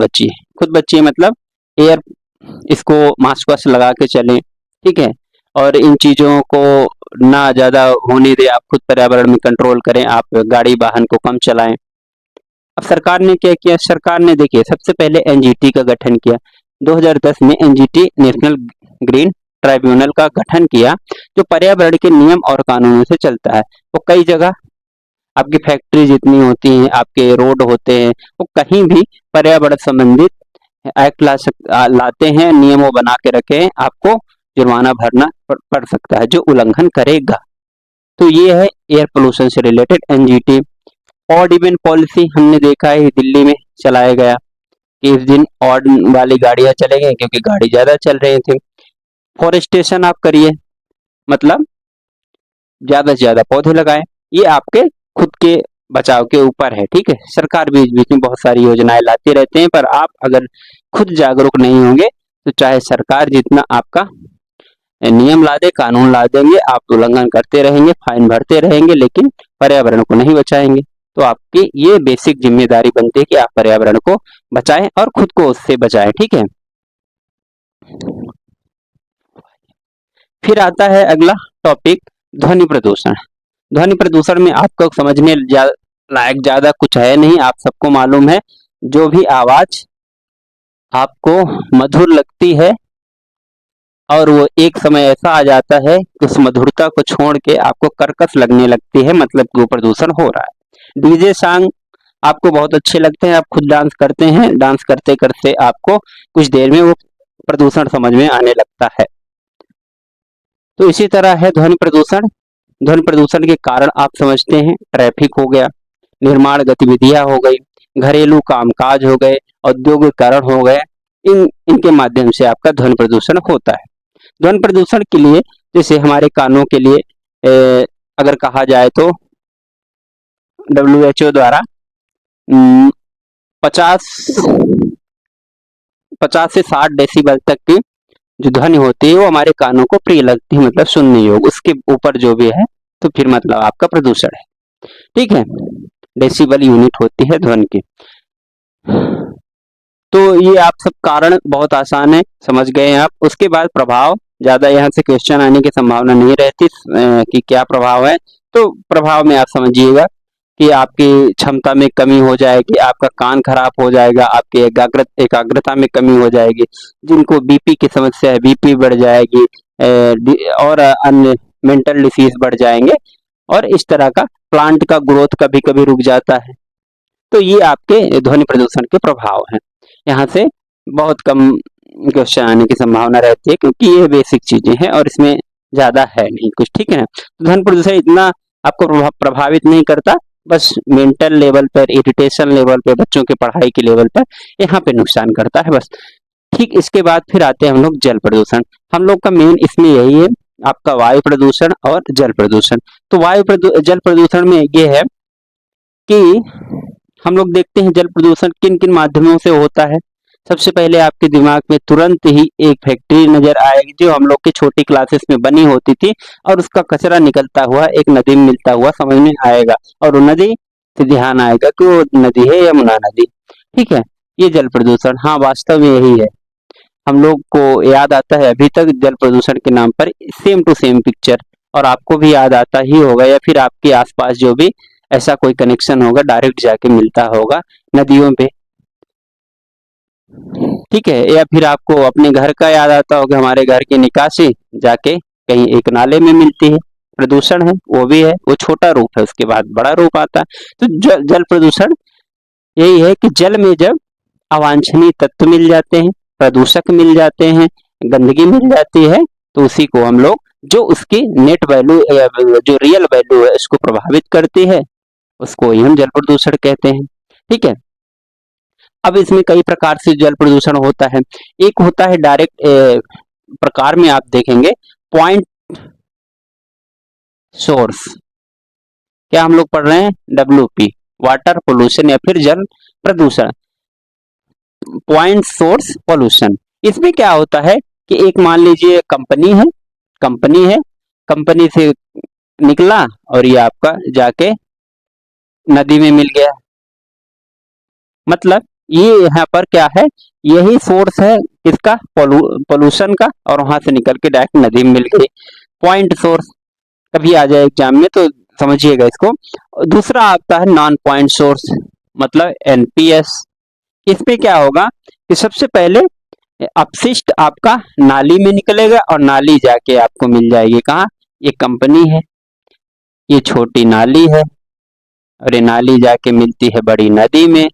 बचिए मतलब एयर, इसको मास्क वास्क लगा के चलें, ठीक है, और इन चीजों को ना ज्यादा होने दें, आप खुद पर्यावरण में कंट्रोल करें, आप गाड़ी वाहन को कम चलाएं। अब सरकार ने क्या किया, सरकार ने देखिए सबसे पहले NGT का गठन किया। 2010 में NGT नेशनल ग्रीन ट्राइब्यूनल का गठन किया, जो पर्यावरण के नियम और कानूनों से चलता है। वो कई जगह आपकी फैक्ट्री जितनी होती हैं, आपके रोड होते हैं, वो कहीं भी पर्यावरण संबंधित एक्ट लाते हैं, नियम वो बना के रखे हैं, आपको जुर्माना भरना पड़ सकता है जो उल्लंघन करेगा। तो ये है एयर पोल्यूशन से related NGT। Odd even policy हमने देखा है दिल्ली में चलाया गया कि इस दिन ऑड वाली गाड़ियां चलेंगी क्योंकि गाड़ी ज्यादा चल रही थी। फॉरेस्टेशन आप करिए, मतलब ज्यादा से ज्यादा पौधे लगाएं, ये आपके खुद के बचाव के ऊपर है। ठीक है, सरकार बीच बीच में बहुत सारी योजनाएं लाती रहते हैं, पर आप अगर खुद जागरूक नहीं होंगे तो चाहे सरकार जितना आपका नियम ला दे, कानून ला देंगे, आप उल्लंघन करते रहेंगे, फाइन भरते रहेंगे, लेकिन पर्यावरण को नहीं बचाएंगे। तो आपकी ये बेसिक जिम्मेदारी बनती है कि आप पर्यावरण को बचाएं और खुद को उससे बचाएं। ठीक है, फिर आता है अगला टॉपिक, ध्वनि प्रदूषण। ध्वनि प्रदूषण में आपको समझने लायक ज्यादा कुछ है नहीं। आप सबको मालूम है, जो भी आवाज आपको मधुर लगती है और वो एक समय ऐसा आ जाता है कि उस मधुरता को छोड़ के आपको कर्कश लगने लगती है, मतलब वो प्रदूषण हो रहा है। डीजे सॉन्ग आपको बहुत अच्छे लगते हैं, आप खुद डांस करते हैं, डांस करते करते आपको कुछ देर में वो प्रदूषण समझ में आने लगता है। तो इसी तरह है ध्वनि प्रदूषण। ध्वनि प्रदूषण के कारण आप समझते हैं, ट्रैफिक हो गया, निर्माण गतिविधियां हो गई, घरेलू कामकाज हो गए, औद्योगिकरण हो गए, इनके माध्यम से आपका ध्वनि प्रदूषण होता है। ध्वनि प्रदूषण के लिए जैसे हमारे कानों के लिए अगर कहा जाए तो WHO द्वारा 50 से 60 डेसिबल तक की जो ध्वनि होती है वो हमारे कानों को प्रिय लगती है, मतलब सुनने योग्य। उसके ऊपर जो भी है तो फिर मतलब आपका प्रदूषण है। ठीक है, डेसिबल यूनिट होती है ध्वनि की। तो ये आप सब कारण बहुत आसान है, समझ गए हैं आप। उसके बाद प्रभाव, ज्यादा यहाँ से क्वेश्चन आने की संभावना नहीं रहती कि क्या प्रभाव है। तो प्रभाव में आप समझिएगा कि आपकी क्षमता में कमी हो जाएगी, आपका कान खराब हो जाएगा, आपकी एकाग्रता में कमी हो जाएगी, जिनको बीपी की समस्या है बीपी बढ़ जाएगी, और अन्य मेंटल डिसीज बढ़ जाएंगे, और इस तरह का प्लांट का ग्रोथ कभी कभी रुक जाता है। तो ये आपके ध्वनि प्रदूषण के प्रभाव हैं। यहाँ से बहुत कम क्वेश्चन आने की संभावना रहती है, क्योंकि ये बेसिक चीजें हैं और इसमें ज्यादा है नहीं कुछ। ठीक है ना, तो ध्वनि प्रदूषण इतना आपको प्रभावित नहीं करता, बस मेंटल लेवल पर, इरिटेशन लेवल पे, बच्चों के पढ़ाई के लेवल पर यहाँ पे नुकसान करता है बस। ठीक, इसके बाद फिर आते हैं हम लोग जल प्रदूषण। हम लोग का मेन इसमें यही है, आपका वायु प्रदूषण और जल प्रदूषण। तो जल प्रदूषण में ये है कि हम लोग देखते हैं जल प्रदूषण किन किन माध्यमों से होता है। सबसे पहले आपके दिमाग में तुरंत ही एक फैक्ट्री नजर आएगी जो हम लोग के छोटी क्लासेस में बनी होती थी, और उसका कचरा निकलता हुआ एक नदी में मिलता हुआ समझ में आएगा, और वो नदी से ध्यान आएगा कि वो नदी है यमुना नदी। ठीक है, ये जल प्रदूषण, हाँ वास्तव में यही है। हम लोग को याद आता है अभी तक जल प्रदूषण के नाम पर सेम टू सेम पिक्चर, और आपको भी याद आता ही होगा, या फिर आपके आसपास जो भी ऐसा कोई कनेक्शन होगा डायरेक्ट जाके मिलता होगा नदियों पे। ठीक है, या फिर आपको अपने घर का याद आता होगा, हमारे घर की निकासी जाके कहीं एक नाले में मिलती है। प्रदूषण है, वो भी है, वो छोटा रूप है, उसके बाद बड़ा रूप आता है। तो जल प्रदूषण यही है कि जल में जब अवांछनीय तत्व मिल जाते हैं, प्रदूषक मिल जाते हैं, गंदगी मिल जाती है, तो उसी को हम लोग, जो उसकी नेट वैल्यू जो रियल वैल्यू है उसको प्रभावित करती है, उसको ही हम जल प्रदूषण कहते हैं। ठीक है, अब इसमें कई प्रकार से जल प्रदूषण होता है। एक होता है डायरेक्ट प्रकार में, आप देखेंगे पॉइंट सोर्स, क्या हम लोग पढ़ रहे हैं, WP, वाटर पोल्यूशन या फिर जल प्रदूषण, पॉइंट सोर्स पोल्यूशन। इसमें क्या होता है कि एक मान लीजिए कंपनी है, कंपनी से निकला और ये आपका जाके नदी में मिल गया, मतलब ये यहाँ पर क्या है, यही सोर्स है किसका, पोल्यूशन का, और वहां से निकल के डायरेक्ट नदी में मिल गई। पॉइंट सोर्स कभी आ जाए एग्जाम में तो समझिएगा इसको। दूसरा आता है नॉन पॉइंट सोर्स, मतलब NPS। इसमें क्या होगा कि सबसे पहले अपशिष्ट आपका नाली में निकलेगा, और नाली जाके आपको मिल जाएगी कहाँ, ये कंपनी है, ये छोटी नाली है, और ये नाली जाके मिलती है बड़ी नदी में,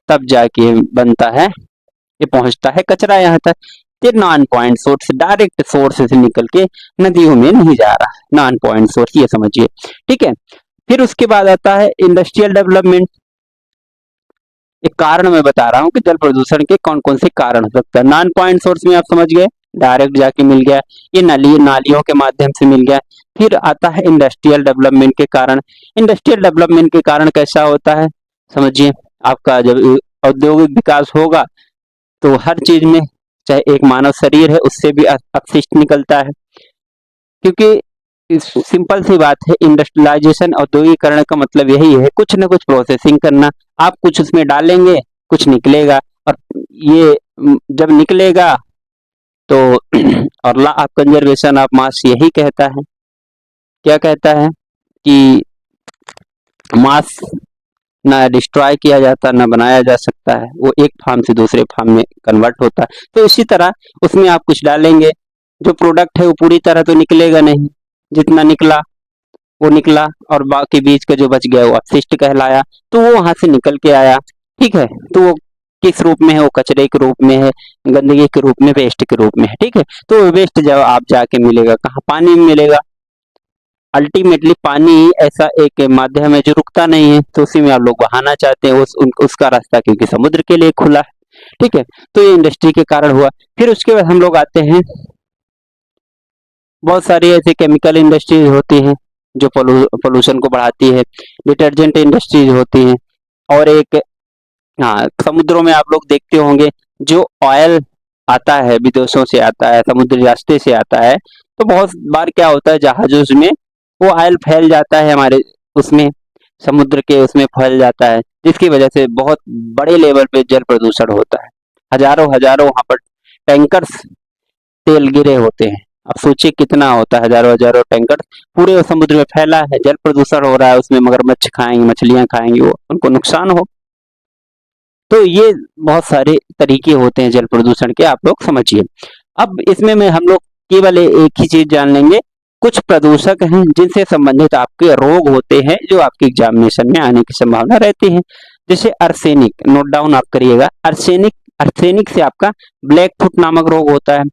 तब जाके बनता है, ये पहुंचता है कचरा यहाँ तक। ये non point source, direct source से निकल के नदियों में नहीं जा रहा, नॉन पॉइंट सोर्स, ये समझिए। ठीक है, फिर उसके बाद आता है इंडस्ट्रियल डेवलपमेंट। एक कारण मैं बता रहा हूँ कि जल प्रदूषण के कौन कौन से कारण हो सकते हैं। नॉन पॉइंट सोर्स में आप समझ गए, डायरेक्ट जाके मिल गया, ये नालियों के माध्यम से मिल गया। फिर आता है इंडस्ट्रियल डेवलपमेंट के कारण। इंडस्ट्रियल डेवलपमेंट के कारण कैसा होता है समझिए, आपका जब औद्योगिक विकास होगा तो हर चीज में, चाहे एक मानव शरीर है उससे भी अपशिष्ट निकलता है, क्योंकि सिंपल सी बात है, इंडस्ट्रियलाइजेशन औद्योगिकरण का मतलब यही है, कुछ ना कुछ प्रोसेसिंग करना। आप कुछ उसमें डालेंगे, कुछ निकलेगा, और ये जब निकलेगा तो और law of conservation of mass यही कहता है, क्या कहता है कि मास ना डिस्ट्रॉय किया जाता, ना बनाया जा सकता है, वो एक फार्म से दूसरे फार्म में कन्वर्ट होता है। तो इसी तरह उसमें आप कुछ डालेंगे, जो प्रोडक्ट है वो पूरी तरह तो निकलेगा नहीं, जितना निकला वो निकला, और बाकी बीच का जो बच गया वो अपशिष्ट कहलाया। तो वो वहां से निकल के आया, ठीक है। तो वो किस रूप में है, वो कचरे के रूप में है, गंदगी के रूप में, वेस्ट के रूप में है, ठीक है। तो वेस्ट जब आप जाके मिलेगा कहाँ, पानी में मिलेगा। अल्टीमेटली पानी ऐसा एक माध्यम है जो रुकता नहीं है, तो उसी में आप लोग बहाना चाहते हैं उसका रास्ता, क्योंकि समुद्र के लिए खुला है, ठीक है। तो ये इंडस्ट्री के कारण हुआ। फिर उसके बाद हम लोग आते हैं, बहुत सारी ऐसी केमिकल इंडस्ट्रीज होती हैं जो पोल्यूशन को बढ़ाती है, डिटर्जेंट इंडस्ट्रीज होती हैं, और एक, हाँ, समुद्रों में आप लोग देखते होंगे जो ऑयल आता है, विदेशों से आता है, समुद्री रास्ते से आता है, तो बहुत बार क्या होता है, जहाजों में वो ऑयल फैल जाता है हमारे उसमें, समुद्र के उसमें फैल जाता है, जिसकी वजह से बहुत बड़े लेवल पे जल प्रदूषण होता है। हजारों हजारों वहां पर टैंकर्स तेल गिरे होते हैं। अब सोचिए कितना होता है, हजारों हजारों टैंकर पूरे समुद्र में फैला है, जल प्रदूषण हो रहा है, उसमें मगरमच्छ खाएंगे, मछलियां खाएंगी, वो उनको नुकसान हो। तो ये बहुत सारे तरीके होते हैं जल प्रदूषण के, आप लोग समझिए। अब इसमें मैं हम लोग केवल एक ही चीज जान लेंगे, कुछ प्रदूषक हैं जिनसे संबंधित आपके रोग होते हैं जो आपके एग्जामिनेशन में आने की संभावना रहती है। जैसे अर्सेनिक, नोट डाउन आप करिएगा, अर्सेनिक, अर्सेनिक से आपका ब्लैक फुट नामक रोग होता है।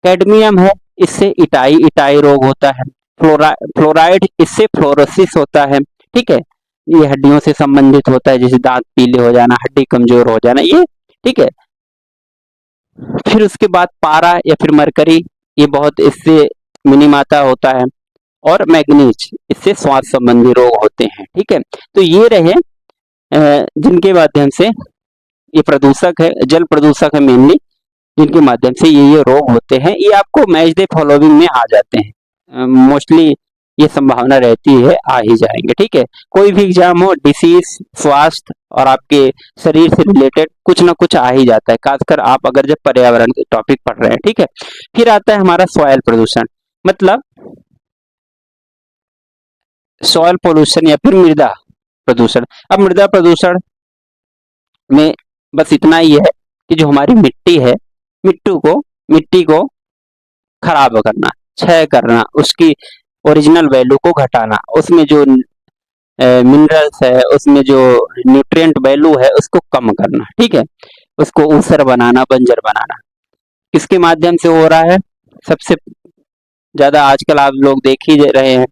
कैडमियम है, इससे इटाई इटाई रोग होता है। फ्लोराइड, इससे फ्लोरोसिस होता है, ठीक है। ये हड्डियों से संबंधित होता है, जैसे दांत पीले हो जाना, हड्डी कमजोर हो जाना, ये, ठीक है। फिर उसके बाद पारा या फिर मरकरी, ये बहुत इससे मिनीमाता होता है। और मैग्नीज, इससे श्वास संबंधी रोग होते हैं, ठीक है। तो ये रहे जिनके माध्यम से ये प्रदूषक है, जल प्रदूषक है मेनली, जिनके माध्यम से ये रोग होते हैं। ये आपको मैच द फॉलोइंग में आ जाते हैं, मोस्टली ये संभावना रहती है आ ही जाएंगे, ठीक है। कोई भी एग्जाम हो, डिसीज, स्वास्थ्य और आपके शरीर से रिलेटेड कुछ ना कुछ आ ही जाता है, खासकर आप अगर जब पर्यावरण के टॉपिक पढ़ रहे हैं, ठीक है। फिर आता है हमारा सॉइल प्रदूषण, मतलब सॉइल पोल्यूशन या फिर मृदा प्रदूषण। अब मृदा प्रदूषण में बस इतना ही है कि जो हमारी मिट्टी है, मिट्टी को खराब करना, क्षय करना, उसकी ओरिजिनल वैल्यू को घटाना, उसमें जो मिनरल्स है, उसमें जो न्यूट्रिएंट वैल्यू है उसको कम करना, ठीक है। उसको ऊसर बनाना, बंजर बनाना, किसके माध्यम से हो रहा है? सबसे ज्यादा आजकल आप लोग देख ही रहे हैं,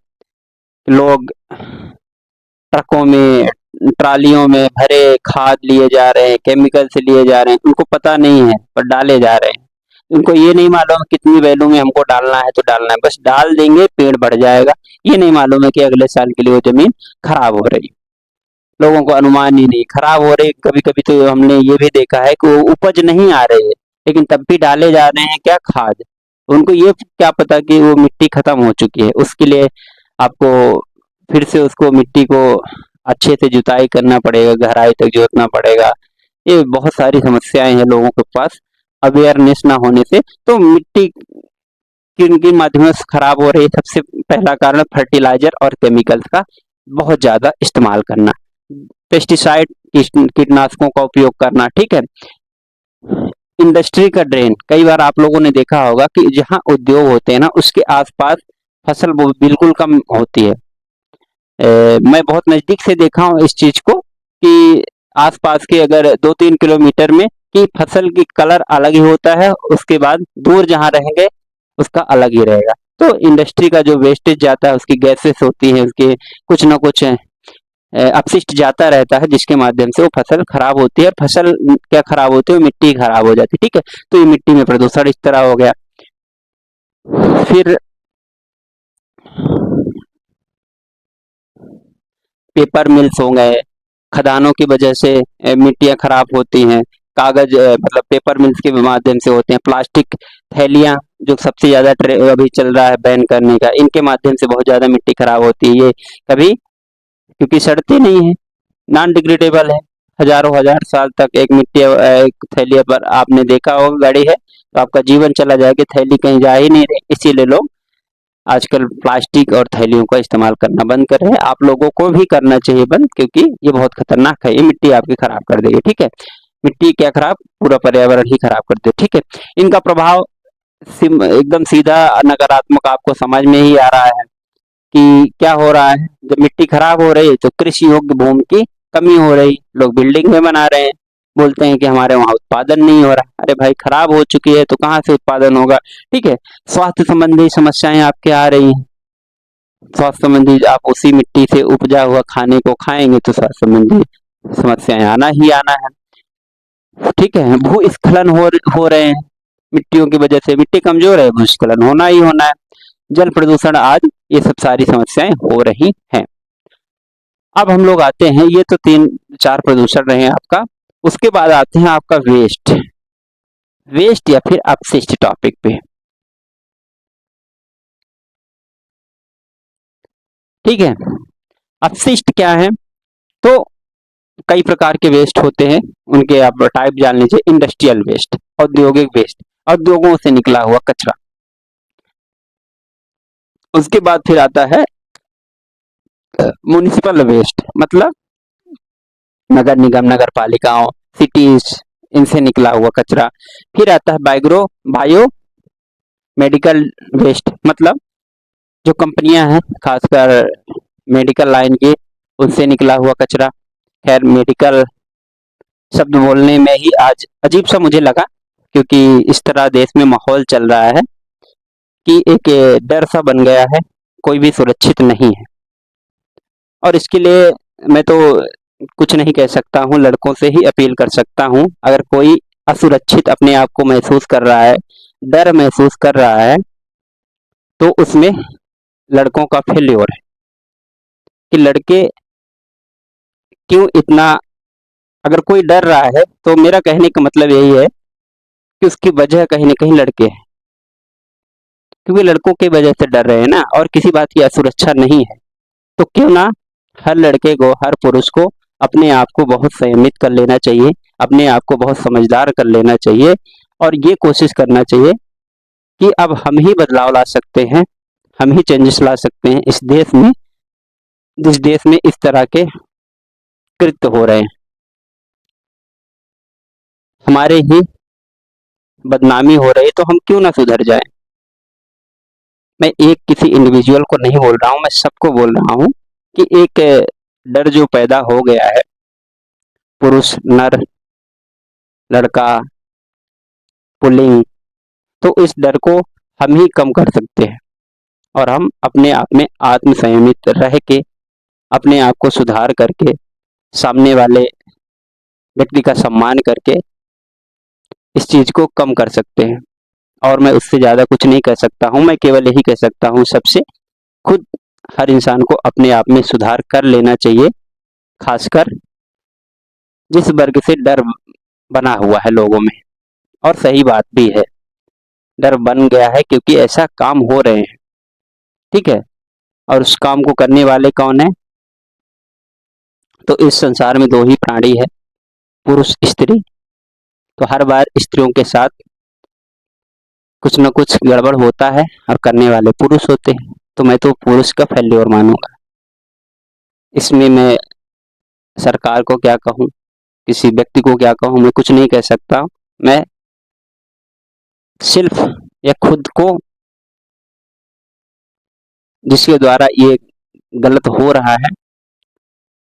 लोग ट्रकों में, ट्रालियों में भरे खाद लिए जा रहे हैं, केमिकल से लिए जा रहे हैं, उनको पता नहीं है पर डाले जा रहे हैं। उनको ये नहीं मालूम कितनी वैल्यू में हमको डालना है, तो डालना है, बस डाल देंगे पेड़ बढ़ जाएगा। ये नहीं मालूम है कि अगले साल के लिए वो जमीन खराब हो रही, लोगों को अनुमान ही नहीं, खराब हो रही। कभी कभी तो हमने ये भी देखा है कि वो उपज नहीं आ रही है, लेकिन तब भी डाले जा रहे हैं क्या, खाद। उनको ये क्या पता कि वो मिट्टी खत्म हो चुकी है। उसके लिए आपको फिर से उसको मिट्टी को अच्छे से जुताई करना पड़ेगा, गहराई तक जोतना पड़ेगा। ये बहुत सारी समस्याएं हैं लोगों के पास अवेयरनेस ना होने से। तो मिट्टी किन किन माध्यमों से खराब हो रही है? सबसे पहला कारण फर्टिलाइजर और केमिकल्स का बहुत ज्यादा इस्तेमाल करना, पेस्टिसाइड, कीटनाशकों का उपयोग करना, ठीक है। इंडस्ट्री का ड्रेन, कई बार आप लोगों ने देखा होगा कि जहां उद्योग होते हैं ना, उसके आसपास फसल बिल्कुल कम होती है। मैं बहुत नजदीक से देखा हूँ इस चीज को कि आसपास के अगर 2-3 किलोमीटर में की फसल की कलर अलग ही होता है, उसके बाद दूर जहाँ रहेंगे उसका अलग ही रहेगा। तो इंडस्ट्री का जो वेस्टेज जाता है, उसकी गैसेस होती है, उसके कुछ ना कुछ अपशिष्ट जाता रहता है, जिसके माध्यम से वो फसल खराब होती है। फसल क्या खराब होती है? मिट्टी खराब हो जाती है, ठीक है। तो ये मिट्टी में प्रदूषण इस तरह हो गया। फिर पेपर मिल्स हो गए, खदानों की वजह से मिट्टियाँ खराब होती हैं, कागज मतलब पेपर मिल्स के माध्यम से होते हैं, प्लास्टिक थैलियाँ जो सबसे ज़्यादा अभी चल रहा है बैन करने का, इनके माध्यम से बहुत ज़्यादा मिट्टी खराब होती है। ये कभी क्योंकि सड़ती नहीं है, नॉन डिग्रेडेबल है, हजारों हजार साल तक एक मिट्टी एक थैली पर आपने देखा होगा गाड़ी है तो आपका जीवन चला जाएगा, थैली कहीं जा ही नहीं रही, इसीलिए लोग आजकल प्लास्टिक और थैलियों का इस्तेमाल करना बंद कर रहे हैं। आप लोगों को भी करना चाहिए बंद, क्योंकि ये बहुत खतरनाक है, ये मिट्टी आपकी खराब कर देगी। ठीक है, मिट्टी क्या खराब, पूरा पर्यावरण ही खराब कर दे। ठीक है, इनका प्रभाव एकदम सीधा नकारात्मक आपको समझ में ही आ रहा है कि क्या हो रहा है। जब मिट्टी खराब हो रही है तो कृषि योग्य भूमि की कमी हो रही, लोग बिल्डिंग में बना रहे हैं, बोलते हैं कि हमारे वहां उत्पादन नहीं हो रहा। अरे भाई, खराब हो चुकी है तो कहाँ से उत्पादन होगा। ठीक है, स्वास्थ्य संबंधी समस्याएं आपके आ रही हैं, स्वास्थ्य संबंधी आप उसी मिट्टी से उपजा हुआ खाने को खाएंगे तो स्वास्थ्य संबंधी समस्याएं आना ही आना है। ठीक है, भूस्खलन हो रहे हैं, मिट्टियों की वजह से मिट्टी कमजोर है, भूस्खलन होना ही होना है। जल प्रदूषण, आज ये सब सारी समस्याएं हो रही हैं। अब हम लोग आते हैं, ये तो 3-4 प्रदूषण रहे हैं आपका। उसके बाद आते हैं आपका वेस्ट, वेस्ट या फिर अपशिष्ट टॉपिक पे। ठीक है, अपशिष्ट क्या है, तो कई प्रकार के वेस्ट होते हैं, उनके आप टाइप जान लीजिए। इंडस्ट्रियल वेस्ट, औद्योगिक वेस्ट, उद्योगों से निकला हुआ कचरा। उसके बाद फिर आता है म्युनिसिपल वेस्ट, मतलब नगर निगम, नगर पालिकाओं, सिटीज, इनसे निकला हुआ कचरा। फिर आता है बायो मेडिकल वेस्ट, मतलब जो कंपनियां हैं खासकर मेडिकल लाइन की, उनसे निकला हुआ कचरा। खैर, मेडिकल शब्द बोलने में ही आज अजीब सा मुझे लगा, क्योंकि इस तरह देश में माहौल चल रहा है कि एक डर सा बन गया है, कोई भी सुरक्षित नहीं है। और इसके लिए मैं तो कुछ नहीं कह सकता हूँ, लड़कों से ही अपील कर सकता हूँ। अगर कोई असुरक्षित अपने आप को महसूस कर रहा है, डर महसूस कर रहा है, तो उसमें लड़कों का फेल्योर है कि लड़के क्यों इतना, अगर कोई डर रहा है तो मेरा कहने का मतलब यही है कि उसकी वजह कहीं ना कहीं लड़के हैं, क्योंकि लड़कों की वजह से डर रहे हैं ना, और किसी बात की असुरक्षा नहीं है। तो क्यों ना हर लड़के को, हर पुरुष को अपने आप को बहुत संयमित कर लेना चाहिए, अपने आप को बहुत समझदार कर लेना चाहिए, और ये कोशिश करना चाहिए कि अब हम ही बदलाव ला सकते हैं, हम ही चेंजेस ला सकते हैं इस देश में, जिस देश में इस तरह के कृत्य हो रहे हैं। हमारे ही बदनामी हो रही है, तो हम क्यों ना सुधर जाए। मैं एक किसी इंडिविजुअल को नहीं बोल रहा हूँ, मैं सबको बोल रहा हूँ कि एक डर जो पैदा हो गया है, पुरुष, नर, लड़का, पुल्लिंग, तो इस डर को हम ही कम कर सकते हैं, और हम अपने आप में आत्म संयमित रह के, अपने आप को सुधार करके, सामने वाले व्यक्ति का सम्मान करके इस चीज को कम कर सकते हैं। और मैं उससे ज्यादा कुछ नहीं कह सकता हूँ, मैं केवल यही कह सकता हूँ सबसे, खुद हर इंसान को अपने आप में सुधार कर लेना चाहिए, खासकर जिस वर्ग से डर बना हुआ है लोगों में। और सही बात भी है, डर बन गया है क्योंकि ऐसा काम हो रहे हैं। ठीक है, और उस काम को करने वाले कौन है, तो इस संसार में दो ही प्राणी है, पुरुष, स्त्री। तो हर बार स्त्रियों के साथ कुछ न कुछ गड़बड़ होता है, और करने वाले पुरुष होते हैं। तो मैं तो पुरुष का फेल्योर मानूंगा इसमें। मैं सरकार को क्या कहूँ, किसी व्यक्ति को क्या कहूँ, मैं कुछ नहीं कह सकता। मैं सिर्फ या खुद को, जिसके द्वारा ये गलत हो रहा है,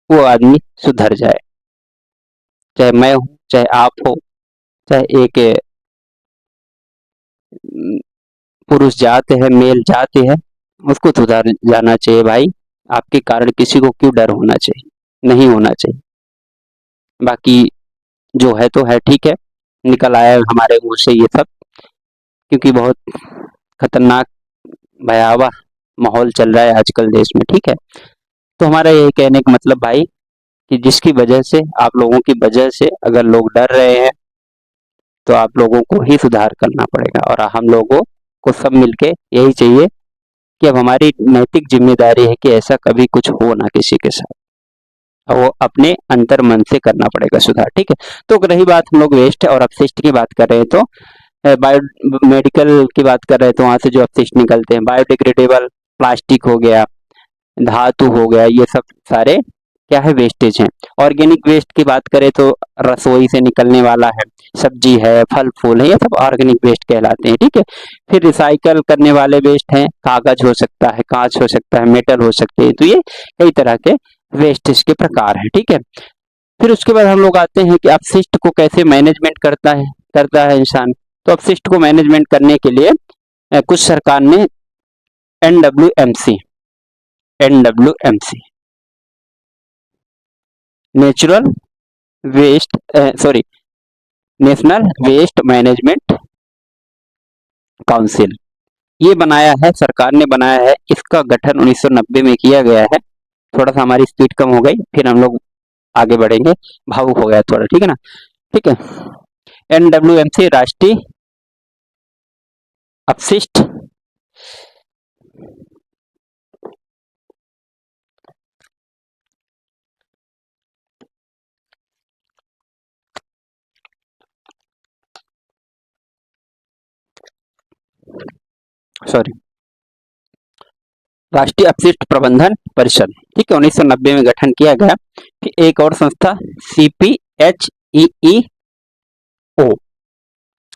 वो आदमी सुधर जाए, चाहे मैं हूँ, चाहे आप हो, चाहे एक पुरुष जात है, मेल जात है, उसको सुधर जाना चाहिए भाई। आपके कारण किसी को क्यों डर होना चाहिए, नहीं होना चाहिए। बाकी जो है तो है, ठीक है, निकल आया हमारे मुंह से ये सब, क्योंकि बहुत खतरनाक भयावह माहौल चल रहा है आजकल देश में, ठीक है। तो हमारा यही कहने का मतलब भाई कि जिसकी वजह से, आप लोगों की वजह से अगर लोग डर रहे हैं तो आप लोगों को ही सुधार करना पड़ेगा, और हम लोगों को सब मिलके यही चाहिए कि अब हमारी नैतिक जिम्मेदारी है कि ऐसा कभी कुछ हो ना किसी के साथ, और वो अपने अंतर मन से करना पड़ेगा सुधार, ठीक है। तो रही बात हम लोग वेस्ट और अपशिष्ट की बात कर रहे हैं, तो बायो मेडिकल की बात कर रहे हैं, तो वहां से जो अपशिष्ट निकलते हैं, बायोडिग्रेडेबल प्लास्टिक हो गया, धातु हो गया, ये सब सारे क्या है, वेस्टेज हैं। ऑर्गेनिक वेस्ट की बात करें तो रसोई से निकलने वाला है, सब्जी है, फल फूल है, ये सब ऑर्गेनिक वेस्ट कहलाते हैं, ठीक है। फिर रिसाइकल करने वाले वेस्ट हैं, कागज हो सकता है, कांच हो सकता है, मेटल हो सकते हैं, तो ये कई तरह के वेस्टेज के प्रकार हैं, ठीक है। फिर उसके बाद हम लोग आते हैं कि अपशिष्ट को कैसे मैनेजमेंट करता है इंसान। तो अपशिष्ट को मैनेजमेंट करने के लिए कुछ सरकार ने NWMC NWMC natural waste sorry national waste management council, ये बनाया है, सरकार ने बनाया है। इसका गठन 1990 में किया गया है। थोड़ा सा हमारी स्पीड कम हो गई, फिर हम लोग आगे बढ़ेंगे, भावुक हो गया थोड़ा, ठीक है ना, ठीक है। एनडब्ल्यूएमसी राष्ट्रीय अपशिष्ट सॉरी राष्ट्रीय अपशिष्ट प्रबंधन परिषद, ठीक है, 1990 में गठन किया गया। फिर एक और संस्था CPHEEO,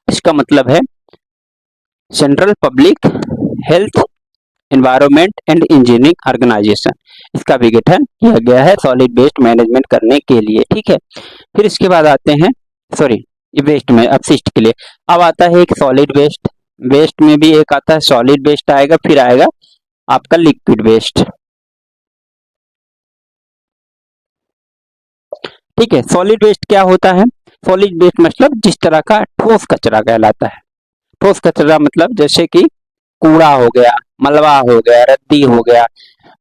इसका मतलब है central public health environment and engineering organisation, इसका भी गठन किया गया है सॉलिड वेस्ट मैनेजमेंट करने के लिए, ठीक है। फिर इसके बाद आते हैं, सॉरी वेस्ट में अपशिष्ट के लिए, अब आता है एक सॉलिड वेस्ट, वेस्ट में भी एक आता है सॉलिड वेस्ट आएगा, फिर आएगा आपका लिक्विड वेस्ट, ठीक है। सॉलिड वेस्ट क्या होता है, सॉलिड वेस्ट मतलब जिस तरह का ठोस कचरा कहलाता है। ठोस कचरा मतलब जैसे कि कूड़ा हो गया, मलबा हो गया, रद्दी हो गया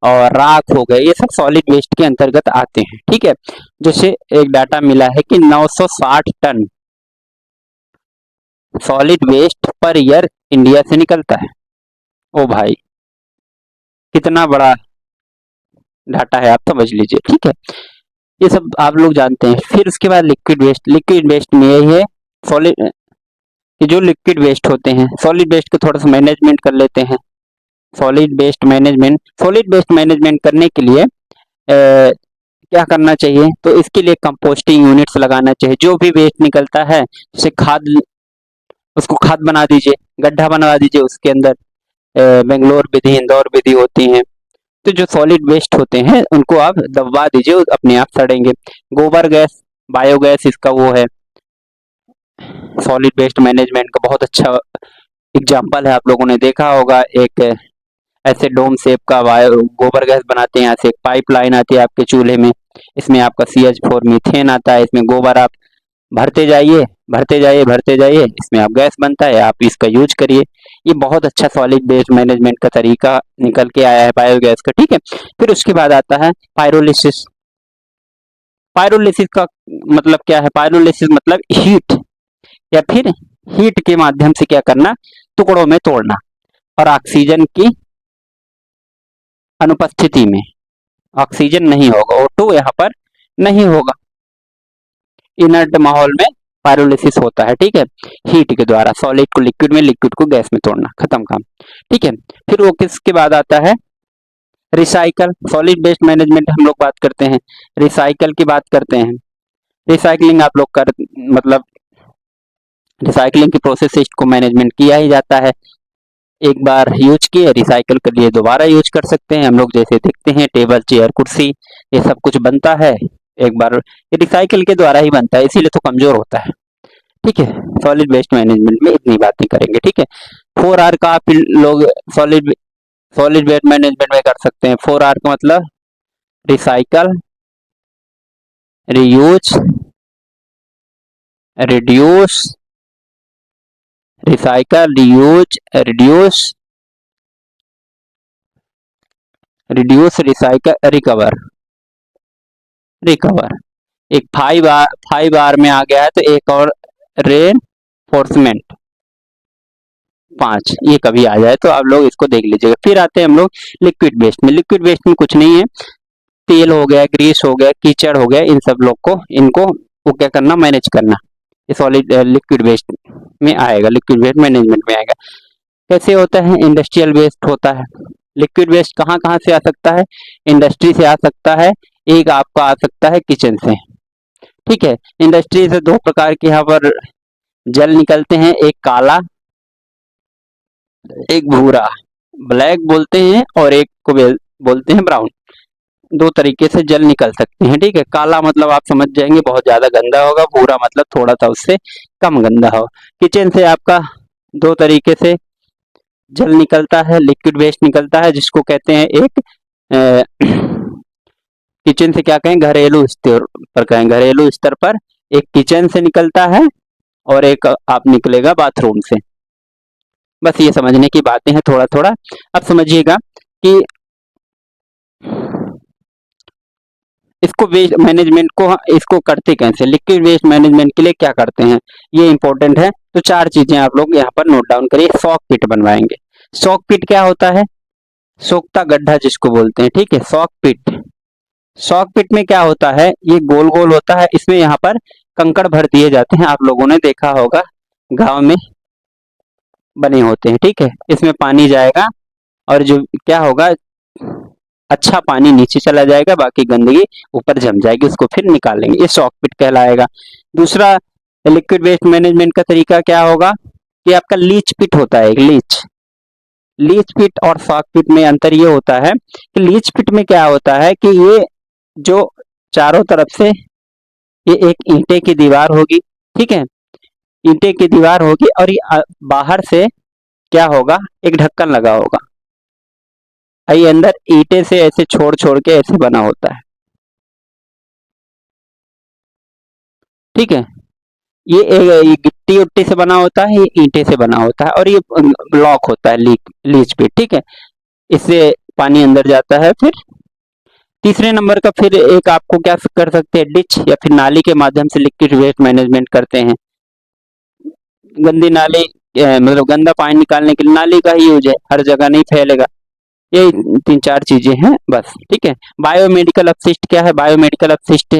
और राख हो गया, ये सब सॉलिड वेस्ट के अंतर्गत आते हैं, ठीक है। जैसे एक डाटा मिला है कि 960 tonne solid waste per year India से निकलता है। ओ भाई, कितना बड़ा डाटा है, आप समझ लीजिए, ठीक है। ये सब आप लोग जानते हैं। फिर उसके बाद लिक्विड वेस्ट, लिक्विड वेस्ट में यही है सॉलिड, कि जो लिक्विड वेस्ट होते हैं, सॉलिड वेस्ट को थोड़ा सा मैनेजमेंट कर लेते हैं। सॉलिड वेस्ट मैनेजमेंट करने के लिए क्या करना चाहिए, तो इसके लिए कंपोस्टिंग यूनिट्स लगाना चाहिए। जो भी वेस्ट निकलता है उसे खाद, उसको खाद बना दीजिए, गड्ढा बना दीजिए, उसके अंदर बेंगलोर विधि, इंदौर विधि होती हैं। तो जो सॉलिड वेस्ट होते हैं उनको आप दबवा दीजिए, अपने आप सड़ेंगे। गोबर गैस, बायोगैस, इसका वो है सॉलिड वेस्ट मैनेजमेंट का बहुत अच्छा एग्जाम्पल है। आप लोगों ने देखा होगा, एक ऐसे डोम शेप का बायो गोबर गैस बनाते हैं, यहाँ से एक पाइपलाइन आती है आपके चूल्हे में, इसमें आपका CH4 मीथेन आता है, इसमें गोबर आप भरते जाइए, भरते जाइए, भरते जाइए, इसमें आप गैस बनता है, आप इसका यूज करिए। ये बहुत अच्छा सॉलिड वेस्ट मैनेजमेंट का तरीका निकल के आया है बायोगैस का, ठीक है। फिर उसके बाद आता है पायरोलिसिस। पायरोलिसिस का मतलब क्या है, पायरोलिसिस मतलब हीट, या फिर हीट के माध्यम से क्या करना, टुकड़ों में तोड़ना, और ऑक्सीजन की अनुपस्थिति में, ऑक्सीजन नहीं होगा, O2 यहाँ पर नहीं होगा, इनर्ट माहौल में पायरोलिसिस होता है, ठीक है। हीट के द्वारा सॉलिड को लिक्विड में, लिक्विड को गैस में तोड़ना, खत्म काम, ठीक है। फिर वो किसके बाद आता है, रिसाइकल। सॉलिड वेस्ट मैनेजमेंट हम लोग बात करते हैं, रिसाइकल की बात करते हैं। रिसाइकलिंग आप लोग कर, मतलब रिसाइकलिंग की प्रोसेस से इसको मैनेजमेंट किया ही जाता है। एक बार यूज किए, रिसाइकल कर लिए, दोबारा यूज कर सकते हैं। हम लोग जैसे देखते हैं टेबल, चेयर, कुर्सी, ये सब कुछ बनता है एक बार, ये रिसाइकल के द्वारा ही बनता है, इसीलिए तो कमजोर होता है, ठीक है। सॉलिड वेस्ट मैनेजमेंट में इतनी बातें करेंगे, ठीक है। 4R का आप लोग सॉलिड सॉलिड वेस्ट मैनेजमेंट में कर सकते हैं। 4R का मतलब recycle, reuse, reduce recycle, reuse, reduce, recycle, recover, recover. एक 5 आर में आ गया है तो एक और रेनफोर्समेंट 5, ये कभी आ जाए तो आप लोग इसको देख लीजिएगा। फिर आते हैं हम लोग लिक्विड वेस्ट में। लिक्विड वेस्ट में कुछ नहीं है, तेल हो गया, ग्रीस हो गया, कीचड़ हो गया, इन सब लोग को इनको वो क्या करना, मैनेज करना। ये सॉलिड लिक्विड वेस्ट में आएगा, लिक्विड वेस्ट मैनेजमेंट में आएगा। कैसे होता है? इंडस्ट्रियल वेस्ट होता है। लिक्विड वेस्ट कहाँ कहाँ से आ सकता है? इंडस्ट्री से आ सकता है, एक आपका आ सकता है किचन से। ठीक है, इंडस्ट्री से दो प्रकार के यहाँ पर जल निकलते हैं, एक काला, एक भूरा, ब्लैक बोलते हैं, और एक को बोलते हैं ब्राउन। दो तरीके से जल निकल सकते हैं। ठीक है, काला मतलब आप समझ जाएंगे बहुत ज्यादा गंदा होगा, भूरा मतलब थोड़ा सा उससे कम गंदा हो। किचन से आपका दो तरीके से जल निकलता है, लिक्विड वेस्ट निकलता है, जिसको कहते हैं एक किचन से क्या कहें, घरेलू स्तर पर कहें, घरेलू स्तर पर एक किचन से निकलता है और एक आप निकलेगा बाथरूम से। बस ये समझने की बातें हैं थोड़ा थोड़ा। अब समझिएगा कि इसको वेस्ट मैनेजमेंट को इसको करते कैसे, लिक्विड वेस्ट मैनेजमेंट के लिए क्या करते हैं, ये इंपॉर्टेंट है। तो 4 चीजें आप लोग यहाँ पर नोट डाउन करिए। सॉक पिट बनवाएंगे। सॉक पिट क्या होता है? सोखता गड्ढा जिसको बोलते हैं। ठीक है, सॉक पिट। सॉक पिट में क्या होता है, ये गोल गोल होता है, इसमें यहाँ पर कंकड़ भर दिए जाते हैं, आप लोगों ने देखा होगा गांव में बने होते हैं। ठीक है, इसमें पानी जाएगा और जो क्या होगा, अच्छा पानी नीचे चला जाएगा, बाकी गंदगी ऊपर जम जाएगी, उसको फिर निकालेंगे, ये सॉक पिट कहलाएगा। दूसरा लिक्विड वेस्ट मैनेजमेंट का तरीका क्या होगा कि आपका लीच पिट होता है। लीच पिट और सॉक पिट में अंतर ये होता है कि लीच पिट में क्या होता है कि ये जो चारों तरफ से ये एक ईंटे की दीवार होगी। ठीक है, ईंटे की दीवार होगी और ये बाहर से क्या होगा, एक ढक्कन लगा होगा, ये अंदर ईंटे से ऐसे छोड़ छोड़ के ऐसे बना होता है। ठीक है, ये गिट्टी उट्टी से बना होता है, ये ईंटे से बना होता है, और ये ब्लॉक होता है लीच पे। ठीक है, इससे पानी अंदर जाता है। फिर तीसरे नंबर का फिर एक आपको क्या कर सकते हैं, डिच या फिर नाली के माध्यम से लिक्विड वेस्ट मैनेजमेंट करते हैं। गंदी नाली मतलब गंदा पानी निकालने के लिए नाली का ही यूज है, हर जगह नहीं फैलेगा। ये 3-4 चीजें हैं बस। ठीक है, बायोमेडिकल अपशिष्ट क्या है? बायोमेडिकल अपशिष्ट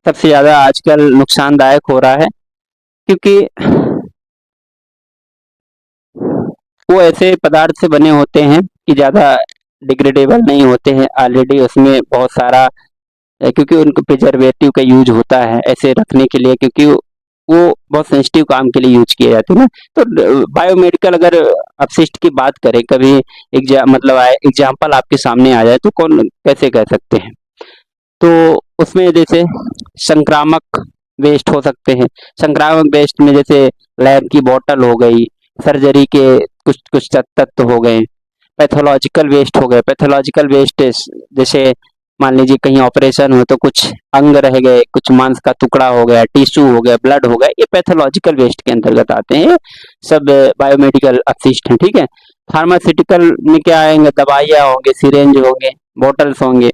सबसे ज्यादा आजकल नुकसानदायक हो रहा है, क्योंकि वो ऐसे पदार्थ से बने होते हैं कि ज्यादा डिग्रेडेबल नहीं होते हैं, ऑलरेडी उसमें बहुत सारा क्योंकि उनको प्रिजर्वेटिव का यूज होता है ऐसे रखने के लिए, क्योंकि वो बहुत सेंसिटिव काम के लिए यूज किए जाते हैं ना। तो बायोमेडिकल अगर अपशिष्ट की बात करें, कभी मतलब एग्जाम्पल आपके सामने आ जाए तो कौन कैसे कह सकते हैं, तो उसमें जैसे संक्रामक वेस्ट हो सकते हैं। संक्रामक वेस्ट में जैसे लैब की बोतल हो गई, सर्जरी के कुछ कुछ तत्व हो गए, पैथोलॉजिकल वेस्ट हो गए। पैथोलॉजिकल वेस्ट जैसे मान लीजिए कहीं ऑपरेशन हो तो कुछ अंग रह गए, कुछ मांस का टुकड़ा हो गया, टिश्यू हो गया, ब्लड हो गया, ये पैथोलॉजिकल वेस्ट के अंतर्गत आते हैं, सब बायोमेडिकल अपशिष्ट हैं। ठीक है, फार्मास्यूटिकल में क्या आएंगे, दवाइयाँ होंगे, सिरेंज होंगे, बोटल्स होंगे।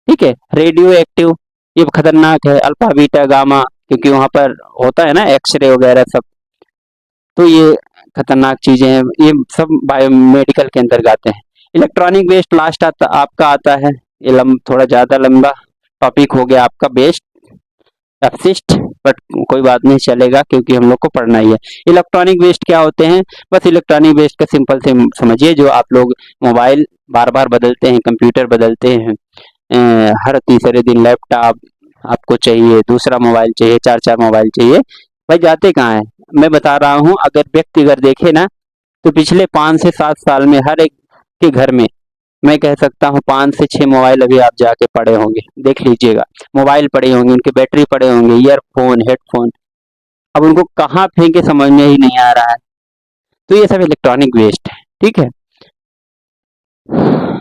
ठीक है, रेडियो एक्टिव ये खतरनाक है, अल्फा बीटा गामा, क्योंकि वहां पर होता है ना एक्सरे वगैरह सब, तो ये खतरनाक चीजें हैं, ये सब बायोमेडिकल के अंतर्गत आते हैं। इलेक्ट्रॉनिक वेस्ट लास्ट आपका आता है, ये थोड़ा ज्यादा लंबा टॉपिक हो गया आपका, वेस्ट अपशिष्ट, बट कोई बात नहीं चलेगा क्योंकि हम लोग को पढ़ना ही है। इलेक्ट्रॉनिक वेस्ट क्या होते हैं? बस इलेक्ट्रॉनिक वेस्ट का सिंपल से समझिए, जो आप लोग मोबाइल बार बार बदलते हैं, कंप्यूटर बदलते हैं, हर तीसरे दिन लैपटॉप आपको चाहिए, दूसरा मोबाइल चाहिए, 4-4 मोबाइल चाहिए, भाई जाते कहाँ है? मैं बता रहा हूँ, अगर व्यक्ति अगर देखे ना तो पिछले 5 से 7 साल में हर एक के घर में मैं कह सकता हूँ 5 से 6 मोबाइल अभी आप जाके पड़े होंगे, देख लीजिएगा, मोबाइल पड़े होंगे, उनके बैटरी पड़े होंगे, ईयरफोन, हेडफोन, अब उनको कहाँ फेंके समझ में ही नहीं आ रहा है। तो ये सब इलेक्ट्रॉनिक वेस्ट है। ठीक है,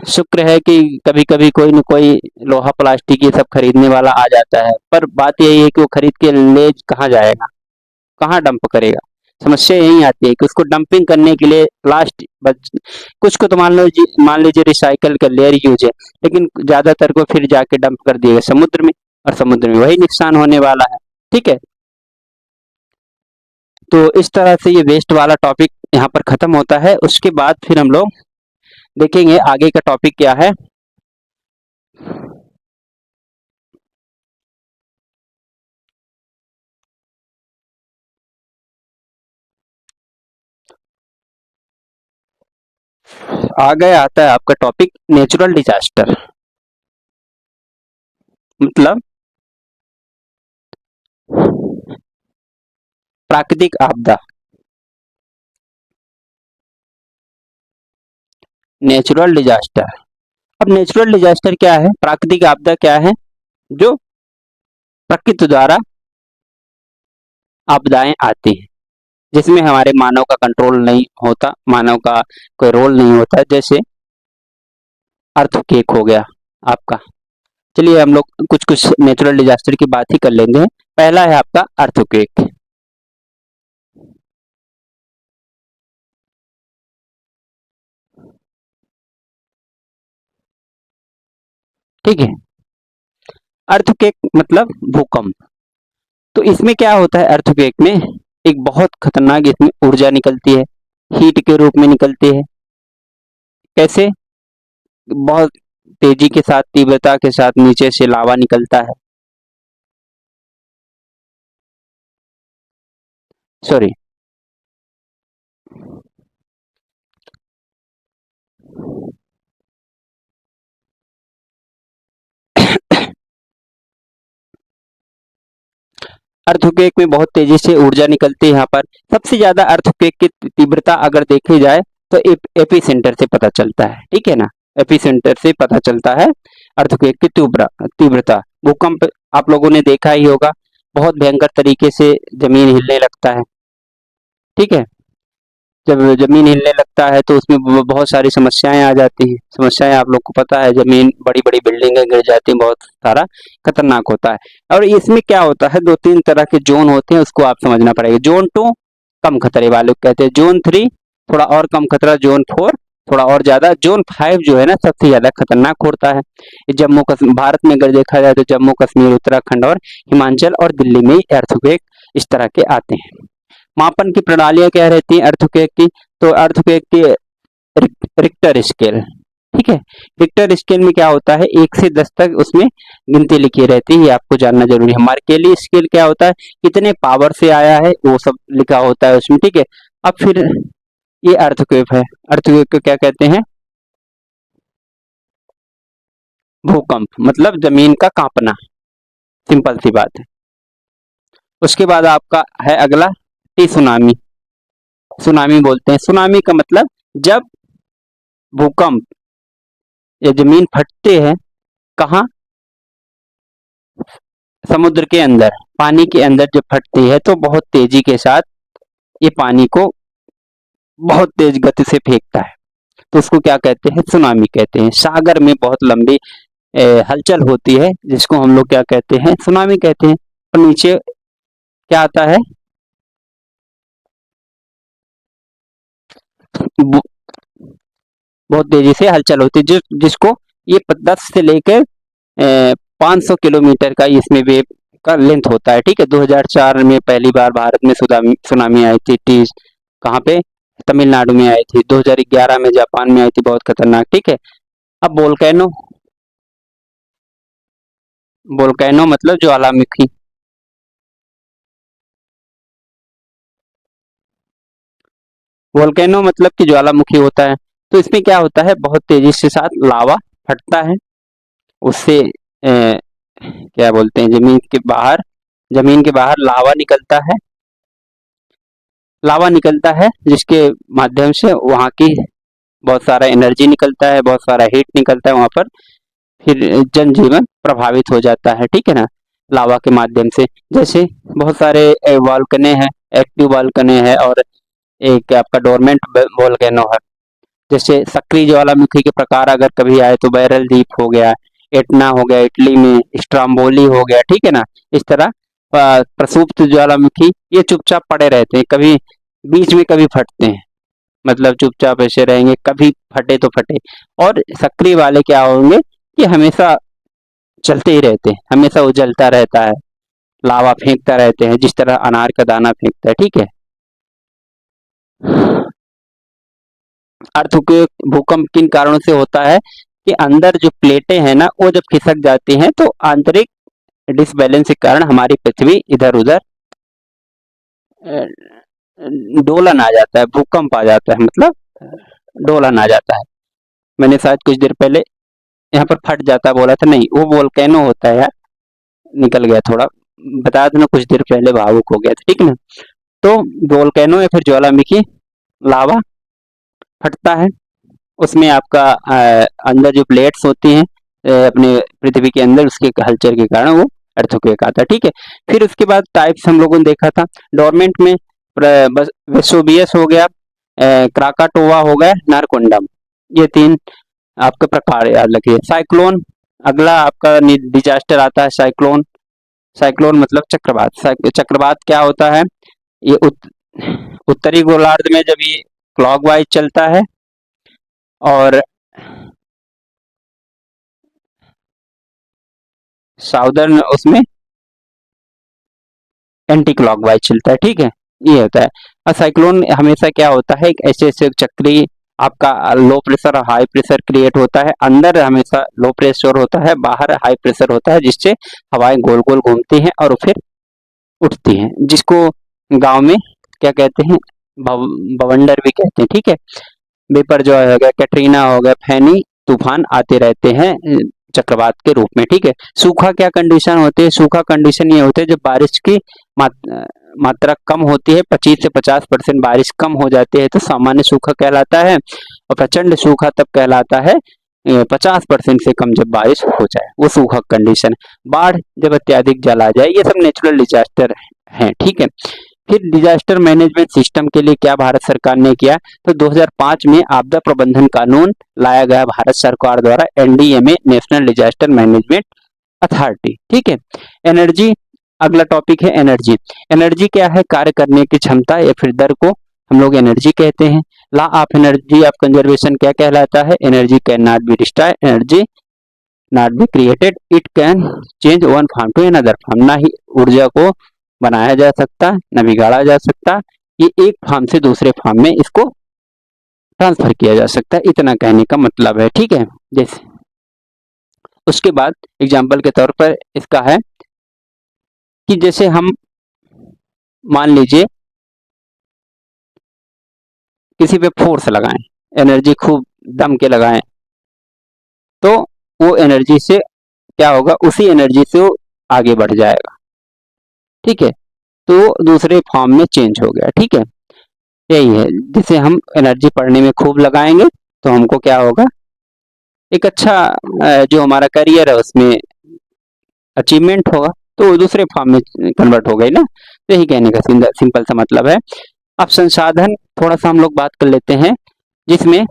शुक्र है कि कभी कभी कोई न कोई लोहा प्लास्टिक ये सब खरीदने वाला आ जाता है, पर बात यही है कि वो खरीद के ले कहाँ जाएगा, कहाँ डंप करेगा। समस्या यही आती है कि उसको डंपिंग करने के लिए कुछ को तो मान लीजिए रिसाइकल का लेयर यूज है, लेकिन ज्यादातर को फिर जाके डंप कर दिएगा समुद्र में, और समुद्र में वही नुकसान होने वाला है। ठीक है, तो इस तरह से ये वेस्ट वाला टॉपिक यहाँ पर खत्म होता है। उसके बाद फिर हम लोग देखेंगे आगे का टॉपिक क्या है। आगे आता है आपका टॉपिक नेचुरल डिजास्टर, मतलब प्राकृतिक आपदा। नेचुरल डिजास्टर, अब नेचुरल डिजास्टर क्या है, प्राकृतिक आपदा क्या है, जो प्रकृति द्वारा आपदाएं आती हैं जिसमें हमारे मानव का कंट्रोल नहीं होता, मानव का कोई रोल नहीं होता। जैसे अर्थक्वेक हो गया आपका। चलिए हम लोग कुछ कुछ नेचुरल डिजास्टर की बात ही कर लेंगे। पहला है आपका अर्थक्वेक। ठीक है, अर्थक्वेक मतलब भूकंप। तो इसमें क्या होता है, अर्थक्वेक में एक बहुत खतरनाक इसमें ऊर्जा निकलती है, हीट के रूप में निकलती है। कैसे, बहुत तेजी के साथ, तीव्रता के साथ नीचे से लावा निकलता है। सॉरी, अर्थक्वेक में बहुत तेजी से ऊर्जा निकलती है। यहाँ पर सबसे ज्यादा अर्थक्वेक की तीव्रता अगर देखी जाए तो एपी सेंटर से पता चलता है। ठीक है ना, एपी सेंटर से पता चलता है अर्थक्वेक की तीव्रता। भूकंप आप लोगों ने देखा ही होगा, बहुत भयंकर तरीके से जमीन हिलने लगता है। ठीक है, जब जमीन हिलने लगता है तो उसमें बहुत सारी समस्याएं आ जाती हैं। समस्याएं आप लोग को पता है, जमीन, बड़ी बड़ी बिल्डिंगें गिर जाती हैं, बहुत सारा खतरनाक होता है। और इसमें क्या होता है, दो तीन तरह के जोन होते हैं, उसको आप समझना पड़ेगा। जोन 2 कम खतरे वाले को कहते हैं, जोन 3 थोड़ा और कम खतरा, जोन 4 थोड़ा और ज्यादा, जोन 5 जो है ना सबसे ज्यादा खतरनाक होता है। जम्मू कश्मीर, भारत में अगर देखा जाए तो जम्मू कश्मीर, उत्तराखंड और हिमाचल और दिल्ली में अर्थक्वेक इस तरह के आते हैं। मापन की प्रणालियां क्या रहती हैं अर्थक्वेक की, तो अर्थक्वेक की रिक्टर स्केल। ठीक है, रिक्टर स्केल में क्या होता है, 1 से 10 तक उसमें गिनती लिखी रहती है, ये आपको जानना जरूरी है। मार्केली स्केल क्या होता है, कितने पावर से आया है वो सब लिखा होता है उसमें। ठीक है, अब फिर ये अर्थक्वेक है। अर्थक्वेक को क्या कहते हैं, भूकंप, मतलब जमीन का कांपना, सिंपल सी बात है। उसके बाद आपका है अगला टी सुनामी। सुनामी बोलते हैं, सुनामी का मतलब जब भूकंप या जमीन फटते हैं, कहाँ, समुद्र के अंदर, पानी के अंदर जब फटती है तो बहुत तेजी के साथ ये पानी को बहुत तेज गति से फेंकता है, तो उसको क्या कहते हैं, सुनामी कहते हैं। सागर में बहुत लंबी हलचल होती है जिसको हम लोग क्या कहते हैं, सुनामी कहते हैं। और नीचे क्या आता है, बहुत तेजी से हलचल होती है, जिसको ये 10 से लेकर 500 किलोमीटर का इसमें वेव का लेंथ होता है। ठीक है, 2004 में पहली बार भारत में सुनामी आई थी। कहाँ पे, तमिलनाडु में आई थी। 2011 में जापान में आई थी, बहुत खतरनाक। ठीक है, अब वोल्केनो, वोल्केनो मतलब ज्वालामुखी। वोल्केनो मतलब कि ज्वालामुखी होता है। तो इसमें क्या होता है, बहुत तेजी से साथ लावा फटता है, उससे क्या बोलते हैं, जमीन के बाहर लावा निकलता है। लावा निकलता है जिसके माध्यम से वहाँ की बहुत सारा एनर्जी निकलता है, बहुत सारा हीट निकलता है वहाँ पर, फिर जनजीवन प्रभावित हो जाता है। ठीक है ना, लावा के माध्यम से। जैसे बहुत सारे वॉल्कने हैं, एक्टिव वॉल्कने हैं, और एक आपका डोरमेंट वोल्केनो है। जैसे सक्रिय ज्वालामुखी के प्रकार अगर कभी आए तो बैरल द्वीप हो गया, एटना हो गया इटली में, स्ट्राम्बोली हो गया। ठीक है ना, इस तरह प्रसुप्त ज्वालामुखी ये चुपचाप पड़े रहते हैं, कभी बीच में कभी फटते हैं, मतलब चुपचाप ऐसे रहेंगे, कभी फटे तो फटे। और सक्रिय वाले क्या होंगे कि हमेशा चलते ही रहते हैं, हमेशा उजलता रहता है, लावा फेंकता रहते हैं, जिस तरह अनार का दाना फेंकता है, ठीक है। अर्थक्वेक भूकंप किन कारणों से होता है कि अंदर जो प्लेटें हैं ना वो जब खिसक जाती हैं तो आंतरिक डिसबैलेंस के कारण हमारी पृथ्वी इधर उधर डोलन आ जाता है, भूकंप आ जाता है, मतलब डोलन आ जाता है। मैंने शायद कुछ देर पहले यहाँ पर फट जाता बोला था, नहीं वो वोल्केनो होता है यार, निकल गया थोड़ा, बता देना कुछ देर पहले भावुक हो गया था, ठीक ना। तो वोल्केनो या फिर ज्वालामुखी लावा फटता है, उसमें आपका अंदर जो प्लेट्स होती हैं अपने पृथ्वी के अंदर, उसके हलचल के कारण वो अर्थक्वेक आता है, ठीक है। फिर उसके बाद टाइप्स हम लोगों ने देखा था, डोरमेंट में वेसुवियस हो गया, क्राकाटोवा हो गया, नारकोंडम, ये तीन आपके प्रकार याद रखिए। साइक्लोन, अगला आपका डिजास्टर आता है साइक्लोन। साइक्लोन मतलब चक्रवात। चक्रवात क्या होता है, ये उत्तरी गोलार्ध में जब ये क्लॉकवाइज चलता है और साउदर्न उसमें एंटी क्लॉकवाइज चलता है, ठीक है, ये होता है। और साइक्लोन हमेशा क्या होता है, एक ऐसे ऐसे चक्री आपका लो प्रेशर और हाई प्रेशर क्रिएट होता है, अंदर हमेशा लो प्रेशर होता है, बाहर हाई प्रेशर होता है, जिससे हवाएं गोल गोल घूमती हैं और फिर उठती हैं, जिसको गांव में क्या कहते हैं, बवंडर भी कहते हैं, ठीक है। वेपर जो हो गया, कैटरीना हो गया, फैनी तूफान आते रहते हैं चक्रवात के रूप में, ठीक है। सूखा क्या कंडीशन होती है, सूखा कंडीशन ये होते हैं जब बारिश की मात्रा कम होती है, 25 से 50% बारिश कम हो जाती है तो सामान्य सूखा कहलाता है, और प्रचंड सूखा तब कहलाता है 50% से कम जब बारिश हो जाए, वो सूखा कंडीशन। बाढ़ जब अत्यधिक जल आ जाए, ये सब नेचुरल डिजास्टर है, ठीक है। फिर डिजास्टर मैनेजमेंट सिस्टम के लिए क्या भारत सरकार ने किया, तो 2005 में आपदा प्रबंधन कानून लाया गया भारत सरकार द्वारा, NDMA, national disaster management authority, ठीक है। एनर्जी, अगला टॉपिक है एनर्जी। एनर्जी क्या है, कार्य करने की क्षमता या फिर दर को हम लोग एनर्जी कहते हैं। Law of energy of conservation क्या कहलाता है, energy can not be destroyed, energy not be created, it can change one form to another form, ना ही ऊर्जा को बनाया जा सकता, न बिगाड़ा जा सकता, ये एक फॉर्म से दूसरे फॉर्म में इसको ट्रांसफर किया जा सकता है, इतना कहने का मतलब है, ठीक है। जैसे उसके बाद एग्जाम्पल के तौर पर इसका है कि जैसे हम मान लीजिए किसी पे फोर्स लगाएं, एनर्जी खूब दम के लगाएं, तो वो एनर्जी से क्या होगा, उसी एनर्जी से वो आगे बढ़ जाएगा, ठीक है, तो दूसरे फॉर्म में चेंज हो गया, ठीक है। यही है, जिसे हम एनर्जी पढ़ने में खूब लगाएंगे तो हमको क्या होगा, एक अच्छा जो हमारा करियर है उसमें अचीवमेंट होगा, तो वो दूसरे फॉर्म में कन्वर्ट हो गई ना, तो यही कहने का सिंपल सा मतलब है। अब संसाधन थोड़ा सा हम लोग बात कर लेते हैं, जिसमें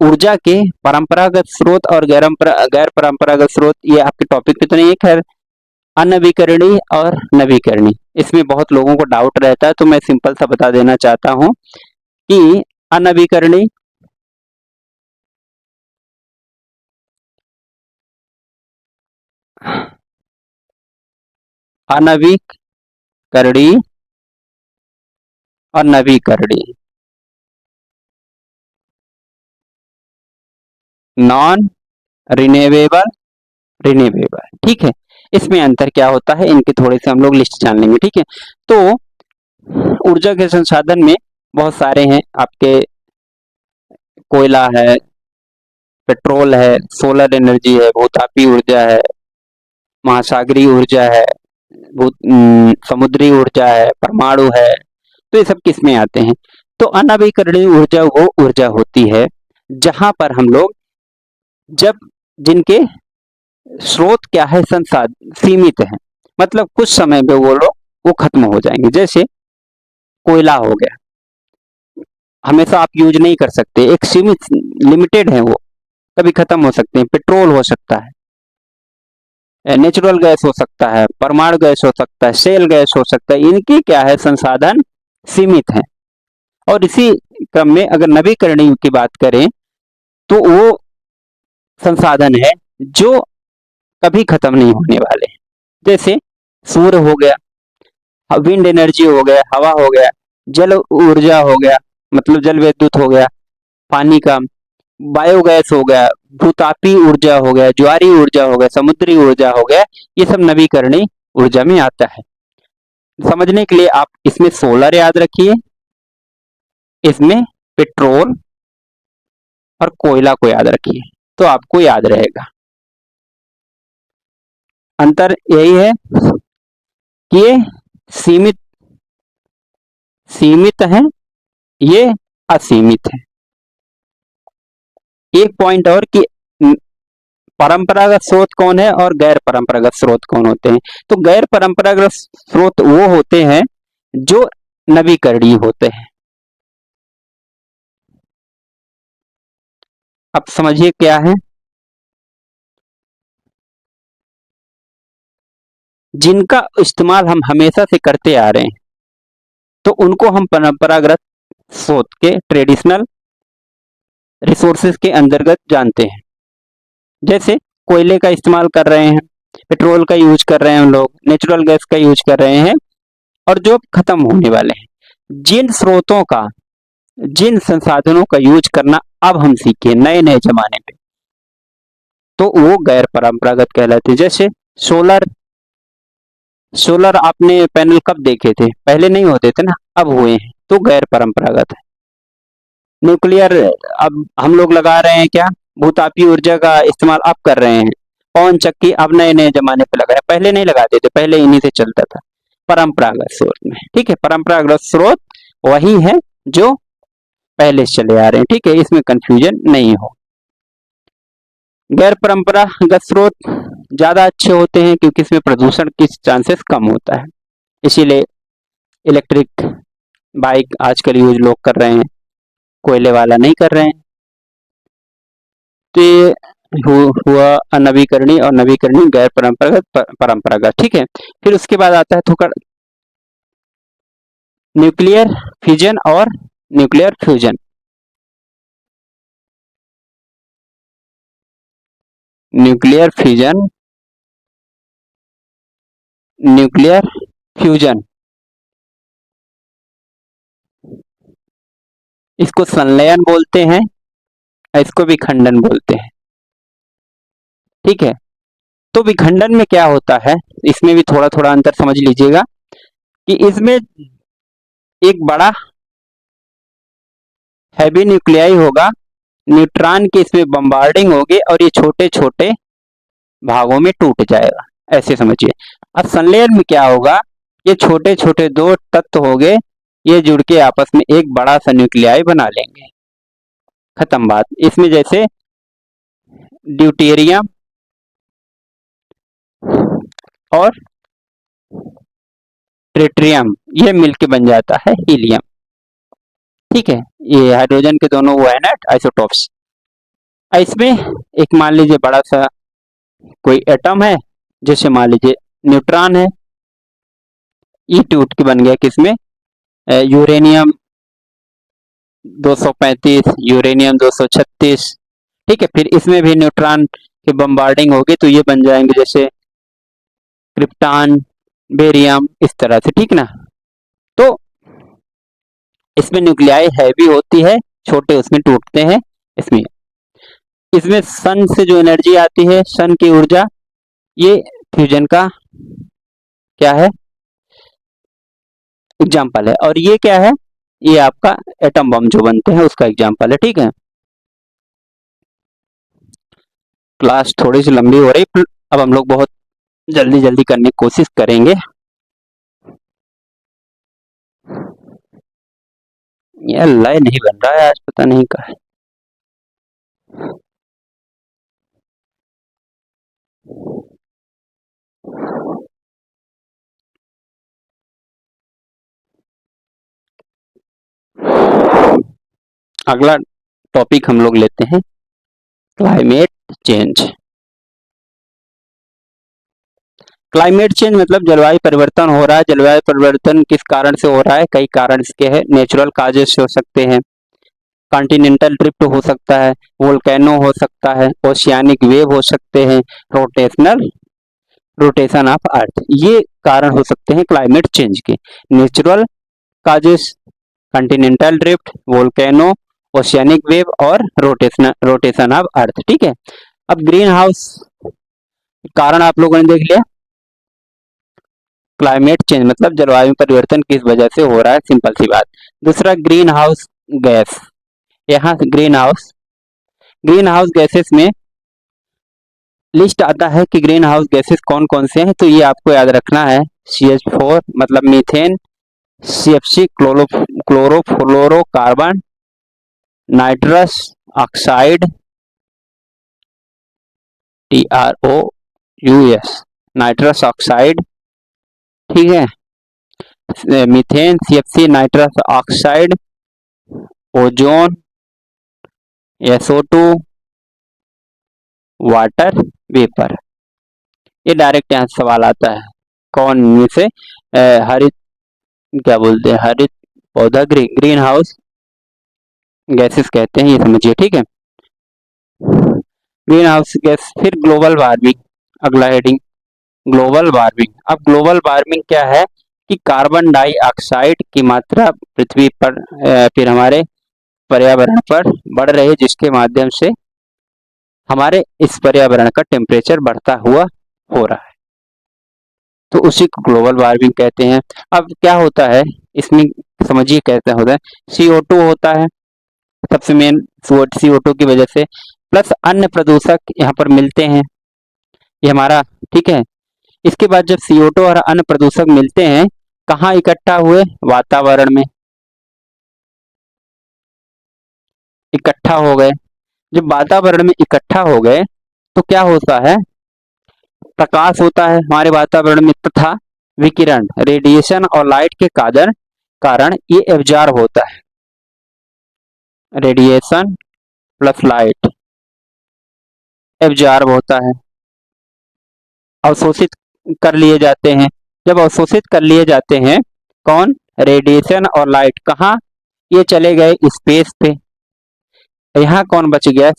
ऊर्जा के परंपरागत स्रोत और गैर परंपरागत स्रोत, ये आपके टॉपिक पे तो नहीं है खैर। अनवीकरणीय और नवीकरणीय, इसमें बहुत लोगों को डाउट रहता है, तो मैं सिंपल सा बता देना चाहता हूं कि अनवीकरणीय अनवीकरणीय और नवीकरणीय, नॉन रिन्यूएबल, रिन्यूएबल, ठीक है। इसमें अंतर क्या होता है, इनके थोड़े से हम लोग लिस्ट जान लेंगे, ठीक है। तो ऊर्जा के संसाधन में बहुत सारे हैं आपके, कोयला है, पेट्रोल है, सोलर एनर्जी है, भूतापी ऊर्जा है, महासागरीय ऊर्जा है, समुद्री ऊर्जा है, परमाणु है, तो ये सब किस में आते हैं। तो अनवीकरणीय ऊर्जा वो ऊर्जा होती है जहां पर हम लोग, जब जिनके स्रोत क्या है, संसाधन सीमित है, मतलब कुछ समय में वो लोग वो खत्म हो जाएंगे। जैसे कोयला हो गया, हमेशा आप यूज नहीं कर सकते, एक सीमित लिमिटेड है, वो कभी खत्म हो सकते हैं। पेट्रोल हो सकता है, नेचुरल गैस हो सकता है, परमाणु गैस हो सकता है, सेल गैस हो सकता है, इनकी क्या है, संसाधन सीमित हैं। और इसी क्रम में अगर नवीकरणीय की बात करें तो वो संसाधन है जो कभी खत्म नहीं होने वाले। जैसे सूर्य हो गया, विंड एनर्जी हो गया, हवा हो गया, जल ऊर्जा हो गया, मतलब जल विद्युत हो गया, पानी का, बायोगैस हो गया, भूतापी ऊर्जा हो गया, ज्वारी ऊर्जा हो गया, समुद्री ऊर्जा हो गया, ये सब नवीकरणीय ऊर्जा में आता है। समझने के लिए आप इसमें सोलर याद रखिए, इसमें पेट्रोल और कोयला को याद रखिए, तो आपको याद रहेगा। अंतर यही है कि ये सीमित सीमित है, ये असीमित है। एक पॉइंट और कि परंपरागत स्रोत कौन है और गैर परंपरागत स्रोत कौन होते हैं। तो गैर परंपरागत स्रोत वो होते हैं जो नवीकरणीय होते हैं। अब समझिए क्या है, जिनका इस्तेमाल हम हमेशा से करते आ रहे हैं, तो उनको हम परंपरागत स्रोत के, ट्रेडिशनल रिसोर्सेज के अंतर्गत जानते हैं। जैसे कोयले का इस्तेमाल कर रहे हैं, पेट्रोल का यूज कर रहे हैं हम लोग, नेचुरल गैस का यूज कर रहे हैं, और जो खत्म होने वाले हैं। जिन स्रोतों का, जिन संसाधनों का यूज करना अब हम सीखे नए नए जमाने पे, तो वो गैर परंपरागत कहलाते हैं। जैसे सोलर सोलर आपने पैनल कब देखे थे? पहले नहीं होते थे ना, अब हुए हैं, तो गैर परंपरागत है। न्यूक्लियर अब हम लोग लगा रहे हैं क्या? भूतापी ऊर्जा का इस्तेमाल अब कर रहे हैं। पवन चक्की अब नए नए जमाने पे लगा है, पहले नहीं लगाते थे, पहले इन्हीं से चलता था परंपरागत स्रोत में। ठीक है, परंपरागत स्रोत वही है जो पहले से चले आ रहे हैं। ठीक है, इसमें कंफ्यूजन नहीं हो। गैर परंपरागत स्रोत ज्यादा अच्छे होते हैं क्योंकि इसमें प्रदूषण की चांसेस कम होता है, इसीलिए इलेक्ट्रिक बाइक आजकल यूज लोग कर रहे हैं, कोयले वाला नहीं कर रहे हैं। तो ये हुआ अनवीकरणीय और नवीकरणीय, गैर परंपरागत, परंपरागत। ठीक है, फिर उसके बाद आता है थोड़ा न्यूक्लियर फिजन और nuclear fusion. Nuclear fission, nuclear fusion, इसको संलयन बोलते हैं, इसको विखंडन बोलते हैं। ठीक है, तो विखंडन में क्या होता है, इसमें भी थोड़ा थोड़ा अंतर समझ लीजिएगा कि इसमें एक बड़ा हैवी न्यूक्लियाई होगा, न्यूट्रॉन की इसमें बम्बार्डिंग होगी और ये छोटे छोटे भागों में टूट जाएगा, ऐसे समझिए। अब संलयन में क्या होगा, ये छोटे छोटे दो तत्व हो गए, ये जुड़ के आपस में एक बड़ा सा न्यूक्लियाई बना लेंगे, खत्म बात। इसमें जैसे ड्यूटेरियम और ट्रिटियम ये मिलके बन जाता है हीलियम। ठीक है, ये हाइड्रोजन के दोनों वो है ना आइसोटॉप्स। इसमें एक मान लीजिए बड़ा सा कोई एटम है, जैसे मान लीजिए न्यूट्रॉन है, ये टूट के बन गया किसमें, यूरेनियम 235, यूरेनियम 236। ठीक है, फिर इसमें भी न्यूट्रॉन की बम्बार्डिंग होगी तो ये बन जाएंगे जैसे क्रिप्टॉन, बेरियम, इस तरह से। ठीक ना, तो इसमें न्यूक्लियाई हैवी होती है, छोटे उसमें टूटते हैं। इसमें इसमें सन से जो एनर्जी आती है, सन की ऊर्जा, ये फ्यूजन का क्या है, एग्जाम्पल है। और ये क्या है, ये आपका एटम बम जो बनते हैं उसका एग्जाम्पल है। ठीक है, क्लास थोड़ी सी लंबी हो रही, अब हम लोग बहुत जल्दी जल्दी करने की कोशिश करेंगे। ये लय नहीं बन रहा है आज, पता नहीं का है। अगला टॉपिक हम लोग लेते हैं क्लाइमेट चेंज। क्लाइमेट चेंज मतलब जलवायु परिवर्तन हो रहा है। जलवायु परिवर्तन किस कारण से हो रहा है? कई कारण इसके हैं। नेचुरल काजेस हो सकते हैं, कॉन्टिनेंटल ड्रिफ्ट हो सकता है, वोल्केनो हो सकता है, ओशियानिक वेव हो सकते हैं, रोटेशनल रोटेशन ऑफ अर्थ, ये कारण हो सकते हैं क्लाइमेट चेंज के। Natural causes, continental drift, volcano, oceanic wave और रोटेशन ऑफ अर्थ। ठीक है, अब ग्रीन हाउस कारण आप लोगों ने देख लिया। क्लाइमेट चेंज मतलब जलवायु परिवर्तन किस वजह से हो रहा है, सिंपल सी बात। दूसरा ग्रीन हाउस गैस, यहाँ ग्रीन हाउस गैसेस में लिस्ट आता है कि ग्रीन हाउस गैसेस कौन कौन से हैं, तो ये आपको याद रखना है। CH4 मतलब methane, CFC chlorofluorocarbon, nitrous oxide TROUS nitrous oxide, ठीक है, methane, CFC nitrous oxide, ozone, SO2, water vapour. ये डायरेक्ट यहाँ सवाल आता है, कौन में से हरित क्या बोलते हैं, हरित पौधा ग्रीन हाउस गैसेस कहते हैं, ये समझिए। ठीक है, ग्रीन हाउस गैस। फिर ग्लोबल वार्मिंग, अगला हेडिंग ग्लोबल वार्मिंग। अब ग्लोबल वार्मिंग क्या है कि कार्बन डाइऑक्साइड की मात्रा पृथ्वी पर फिर हमारे पर्यावरण पर बढ़ रही है, जिसके माध्यम से हमारे इस पर्यावरण का टेम्परेचर बढ़ता हुआ हो रहा है, तो उसी को ग्लोबल वार्मिंग कहते हैं। अब क्या होता है इसमें, समझिए कैसे होता है। CO2 होता है सबसे मेन, CO2 की वजह से, प्लस अन्य प्रदूषक यहाँ पर मिलते हैं, ये हमारा, ठीक है। इसके बाद जब CO2 और अन्य प्रदूषक मिलते हैं, कहाँ इकट्ठा हुए? वातावरण में इकट्ठा हो गए। जब वातावरण में इकट्ठा हो गए तो क्या होता है, प्रकाश होता है हमारे वातावरण में, तथा विकिरण, रेडिएशन और लाइट के कारण ये एब्जॉर्ब होता है। रेडिएशन प्लस लाइट एब्जॉर्ब होता है, अवशोषित कर लिए जाते हैं। जब अवशोषित कर लिए जाते हैं, कौन? रेडिएशन और लाइट, कहाँ? ये चले गए स्पेस पे। यहाँ कौन बच गया?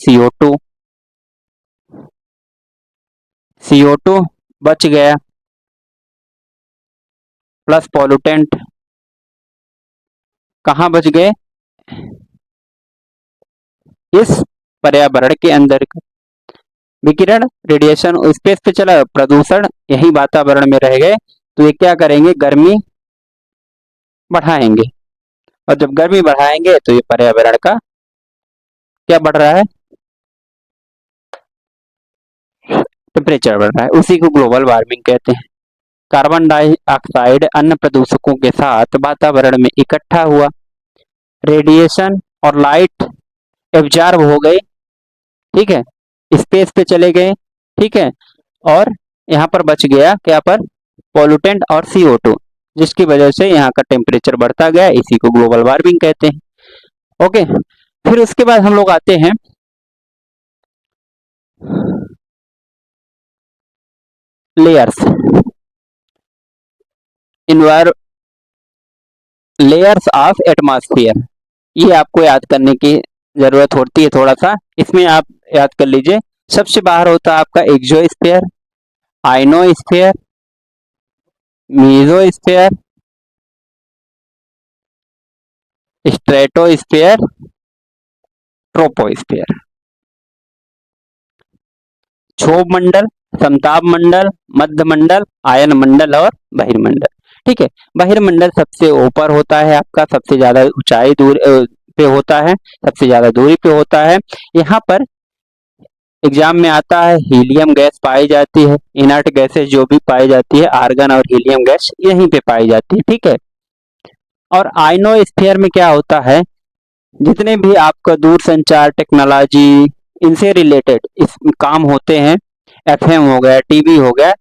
CO2 बच गया, प्लस पॉल्यूटेंट कहाँ बच गए? इस पर्यावरण के अंदर। विकिरण, रेडिएशन स्पेस पे चला, प्रदूषण यही वातावरण में रह गए, तो ये क्या करेंगे? गर्मी बढ़ाएंगे, और जब गर्मी बढ़ाएंगे तो ये पर्यावरण का क्या बढ़ रहा है? टेम्परेचर बढ़ रहा है, उसी को ग्लोबल वार्मिंग कहते हैं। कार्बन डाइऑक्साइड अन्य प्रदूषकों के साथ वातावरण में इकट्ठा हुआ, रेडिएशन और लाइट एब्जॉर्ब हो गए, ठीक है, स्पेस पे चले गए, ठीक है, और यहाँ पर बच गया क्या? पर पॉल्यूटेंट और CO2, जिसकी वजह से यहाँ का टेम्परेचर बढ़ता गया, इसी को ग्लोबल वार्मिंग कहते हैं। ओके, फिर उसके बाद हम लोग आते हैं लेयर्स, लेयर्स ऑफ एटमॉस्फेयर। ये आपको याद करने की जरूरत होती है थोड़ा सा, इसमें आप याद कर लीजिए। सबसे बाहर होता है आपका exosphere, ionosphere, mesosphere, stratosphere, troposphere. क्षोभ मंडल, समताप मंडल, मध्य मंडल, आयन मंडल और बहिर्मंडल। ठीक है, बहिर्मंडल सबसे ऊपर होता है आपका, सबसे ज्यादा ऊंचाई दूर पे होता है, सबसे ज्यादा दूरी पे होता है। यहाँ पर एग्जाम में आता है, हीलियम गैस पाई जाती है, इनर्ट गैसेस जो भी पाई जाती है, आर्गन और हीलियम गैस यहीं पे पाई जाती है, ठीक है। और आइनोस्फीयर में क्या होता है, जितने भी आपका दूर संचार टेक्नोलॉजी इनसे रिलेटेड इस काम होते हैं, FM हो गया, TV हो गया,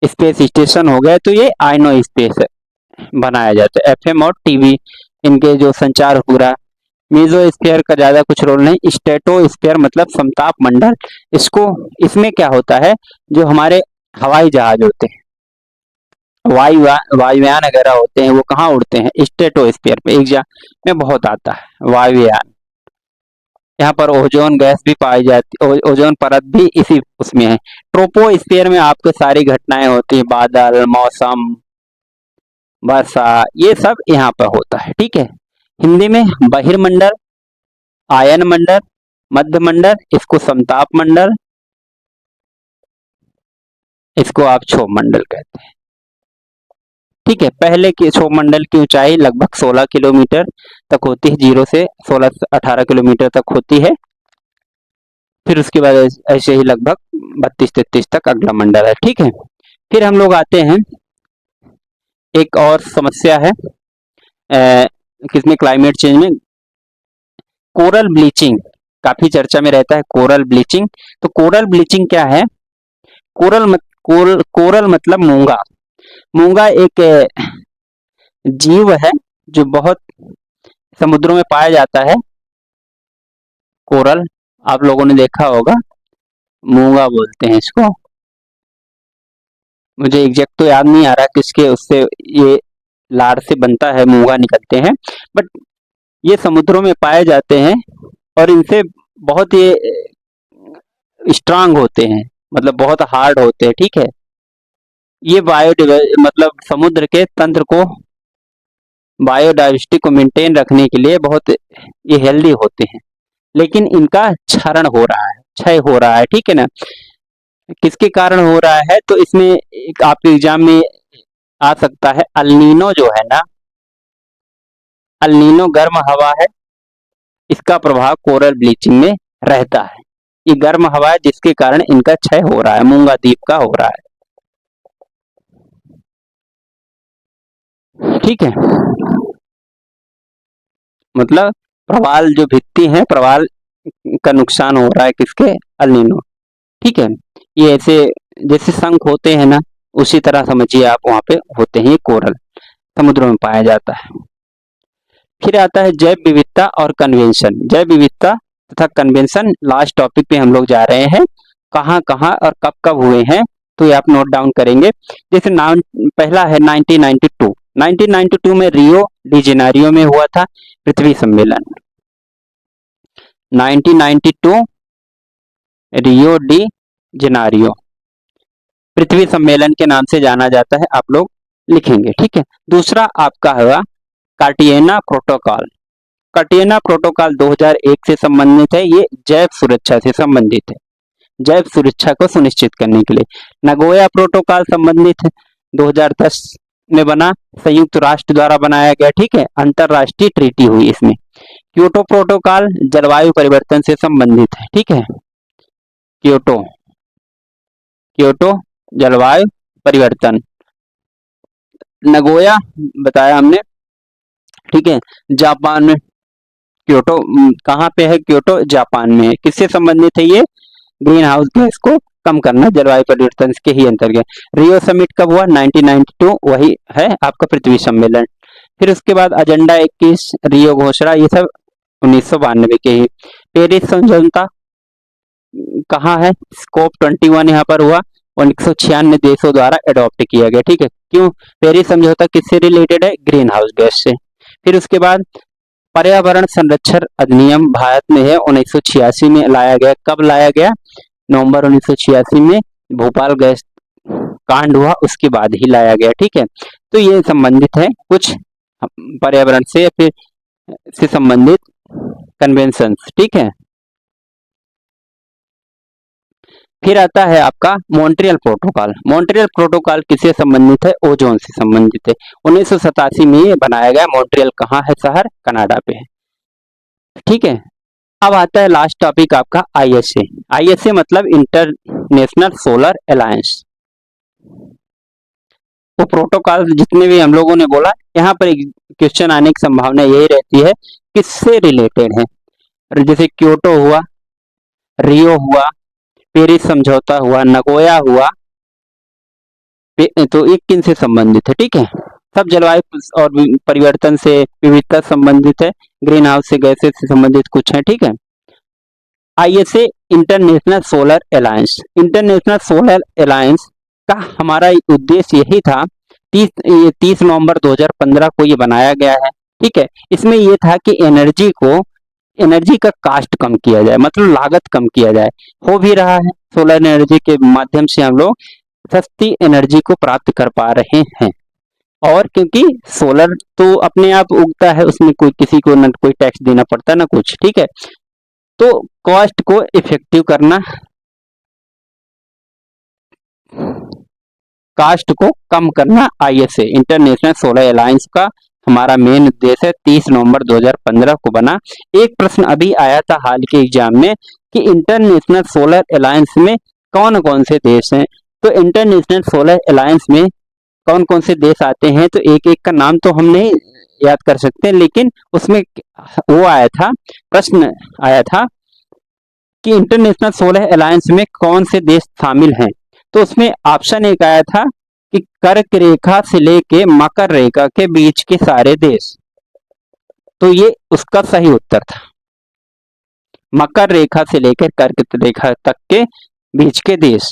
स्पेस स्टेशन हो गया, तो ये आइनो स्पेस बनाया जाता है। FM और TV इनके जो संचार पूरा। मीजोस्फीयर का ज्यादा कुछ रोल नहीं। स्ट्रेटोस्फीयर मतलब समताप मंडल, इसमें क्या होता है, जो हमारे हवाई जहाज होते हैं, वायुयान वगैरह होते हैं वो कहाँ उड़ते हैं? स्ट्रेटोस्फीयर पे। एग्जाम में बहुत आता है वायुयान। यहाँ पर ओजोन गैस भी पाई जाती, ओजोन परत भी इसी उसमें है। ट्रोपोस्फीयर में आपको सारी घटनाएं होती है, बादल, मौसम, वर्षा, ये सब यहाँ पर होता है। ठीक है। हिंदी में बहिर्मंडल, आयन मंडल, मध्य मंडल, इसको समताप मंडल, इसको आप क्षोभ मंडल कहते हैं। ठीक है। पहले के क्षोभ मंडल की ऊंचाई लगभग 16 किलोमीटर तक होती है, 0 से 16-18 किलोमीटर तक होती है। फिर उसके बाद ऐसे ही लगभग 32-33 तक अगला मंडल है। ठीक है। फिर हम लोग आते हैं, एक और समस्या है किसमें, क्लाइमेट चेंज में, कोरल ब्लीचिंग काफी चर्चा में रहता है। कोरल ब्लीचिंग, तो कोरल ब्लीचिंग क्या है? कोरल मतलब मूंगा। मूंगा एक जीव है जो बहुत समुद्रों में पाया जाता है। कोरल आप लोगों ने देखा होगा, मूंगा बोलते हैं इसको। मुझे एग्जैक्ट तो याद नहीं आ रहा किसके उससे ये लार से बनता है, मूंगा निकलते हैं, बट ये समुद्रों में पाए जाते हैं और इनसे बहुत ये स्ट्रांग होते हैं, मतलब बहुत हार्ड होते हैं। ठीक है। ये मतलब समुद्र के तंत्र को, बायोडाइवर्सिटी को मेंटेन रखने के लिए बहुत ये हेल्दी होते हैं। लेकिन इनका क्षरण हो रहा है, क्षय हो रहा है। ठीक है ना। किसके कारण हो रहा है? तो इसमें एक आपके एग्जाम में आ सकता है, अल्नीनो जो है ना, अल्नीनो गर्म हवा है, इसका प्रभाव कोरल ब्लीचिंग में रहता है। ये गर्म हवा है जिसके कारण इनका क्षय हो रहा है, मूंगा द्वीप का हो रहा है। ठीक है। मतलब प्रवाल जो भित्ति है, प्रवाल का नुकसान हो रहा है किसके? अल्नीनो। ठीक है। ये ऐसे जैसे शंख होते हैं ना, उसी तरह समझिए आप वहां पे होते हैं। ये कोरल समुद्रों में पाया जाता है। फिर आता है जैव विविधता और कन्वेंशन। जैव विविधता तथा कन्वेंशन लास्ट टॉपिक पे हम लोग जा रहे हैं। कहाँ कहाँ और कब कब हुए हैं, तो ये आप नोट डाउन करेंगे। जैसे नाम पहला है 1992। 1992 में रियो डी जेनेरियो में हुआ था पृथ्वी सम्मेलन। 1992 रियो डी जेनेरियो पृथ्वी सम्मेलन के नाम से जाना जाता है, आप लोग लिखेंगे। ठीक है। दूसरा आपका होगा कार्टियना प्रोटोकॉल। कार्टियना प्रोटोकॉल 2001 से संबंधित है। ये जैव सुरक्षा से संबंधित है, जैव सुरक्षा को सुनिश्चित करने के लिए। नगोया प्रोटोकॉल संबंधित है, 2010 में बना, संयुक्त राष्ट्र द्वारा बनाया गया। ठीक है। अंतरराष्ट्रीय ट्रीटी हुई इसमें। क्योटो प्रोटोकॉल जलवायु परिवर्तन से संबंधित है। ठीक है। क्योटो क्योटो जलवायु परिवर्तन। नगोया बताया हमने। ठीक है। जापान में क्योटो, कहाँ पे है? क्योटो जापान में है। किससे संबंधित है ये? ग्रीन हाउस गैस को कम करना, जलवायु परिवर्तन के ही अंतर्गत। रियो समिट कब हुआ? 1992, वही है आपका पृथ्वी सम्मेलन। फिर उसके बाद एजेंडा 21, रियो घोषणा, ये सब 1992 के ही। पेरिस समझौता कहाँ है? स्कोप 21 यहाँ पर हुआ, 196 देशों द्वारा अडॉप्ट किया गया। ठीक है। क्यों? पेरिस समझौता किससे रिलेटेड है? ग्रीन हाउस गैस से। फिर उसके बाद पर्यावरण संरक्षण अधिनियम भारत में है, 1986 में लाया गया। कब लाया गया? नवंबर 1986 में भोपाल गैस कांड हुआ, उसके बाद ही लाया गया। ठीक है। तो ये संबंधित है कुछ पर्यावरण से, फिर से संबंधित कन्वेंशन। ठीक है। फिर आता है आपका मॉन्ट्रियल प्रोटोकॉल। मॉन्ट्रियल प्रोटोकॉल किससे संबंधित है? ओजोन से संबंधित है। 1987 में बनाया गया। मॉन्ट्रियल कहाँ है? शहर कनाडा पे है। ठीक है। अब आता है लास्ट टॉपिक आपका आईएसए। आईएसए मतलब इंटरनेशनल सोलर अलायंस। वो प्रोटोकॉल जितने भी हम लोगों ने बोला, यहाँ पर क्वेश्चन आने की संभावना यही रहती है किससे रिलेटेड है। जैसे क्योटो हुआ, रियो हुआ, पेरिस समझौता हुआ, नगोया हुआ, तो ये किन से संबंधित है? ठीक है। सब जलवायु और परिवर्तन से, विविधता संबंधित है, ग्रीन हाउस से गैसेस से संबंधित कुछ है। ठीक है। ISA international solar alliance. International solar alliance का हमारा उद्देश्य यही था 30 नवंबर 2015 को ये बनाया गया है। ठीक है, इसमें ये था कि एनर्जी का कास्ट कम किया जाए, मतलब लागत कम किया जाए। हो भी रहा है, सोलर एनर्जी के माध्यम से हम लोग सस्ती एनर्जी को प्राप्त कर पा रहे हैं। और क्योंकि सोलर तो अपने आप उगता है, उसमें कोई किसी को न कोई टैक्स देना पड़ता ना कुछ। ठीक है, तो कॉस्ट को इफेक्टिव करना, कास्ट को कम करना आईएसए इंटरनेशनल सोलर अलायंस का हमारा मेन उद्देश्य है। 30 नवंबर 2015 को बना। एक प्रश्न अभी आया था हाल के एग्जाम में कि इंटरनेशनल सोलर अलायंस में कौन कौन से देश हैं। तो इंटरनेशनल सोलर अलायंस में कौन कौन से देश आते हैं, तो एक एक का नाम तो हम नहीं याद कर सकते, लेकिन उसमें वो आया था, प्रश्न आया था कि इंटरनेशनल सोलर अलायंस में कौन से देश शामिल हैं। तो उसमें ऑप्शन एक आया था कि कर्क रेखा से लेके मकर रेखा के बीच के सारे देश। तो ये उसका सही उत्तर था, मकर रेखा से लेकर कर्क रेखा तक के बीच के देश,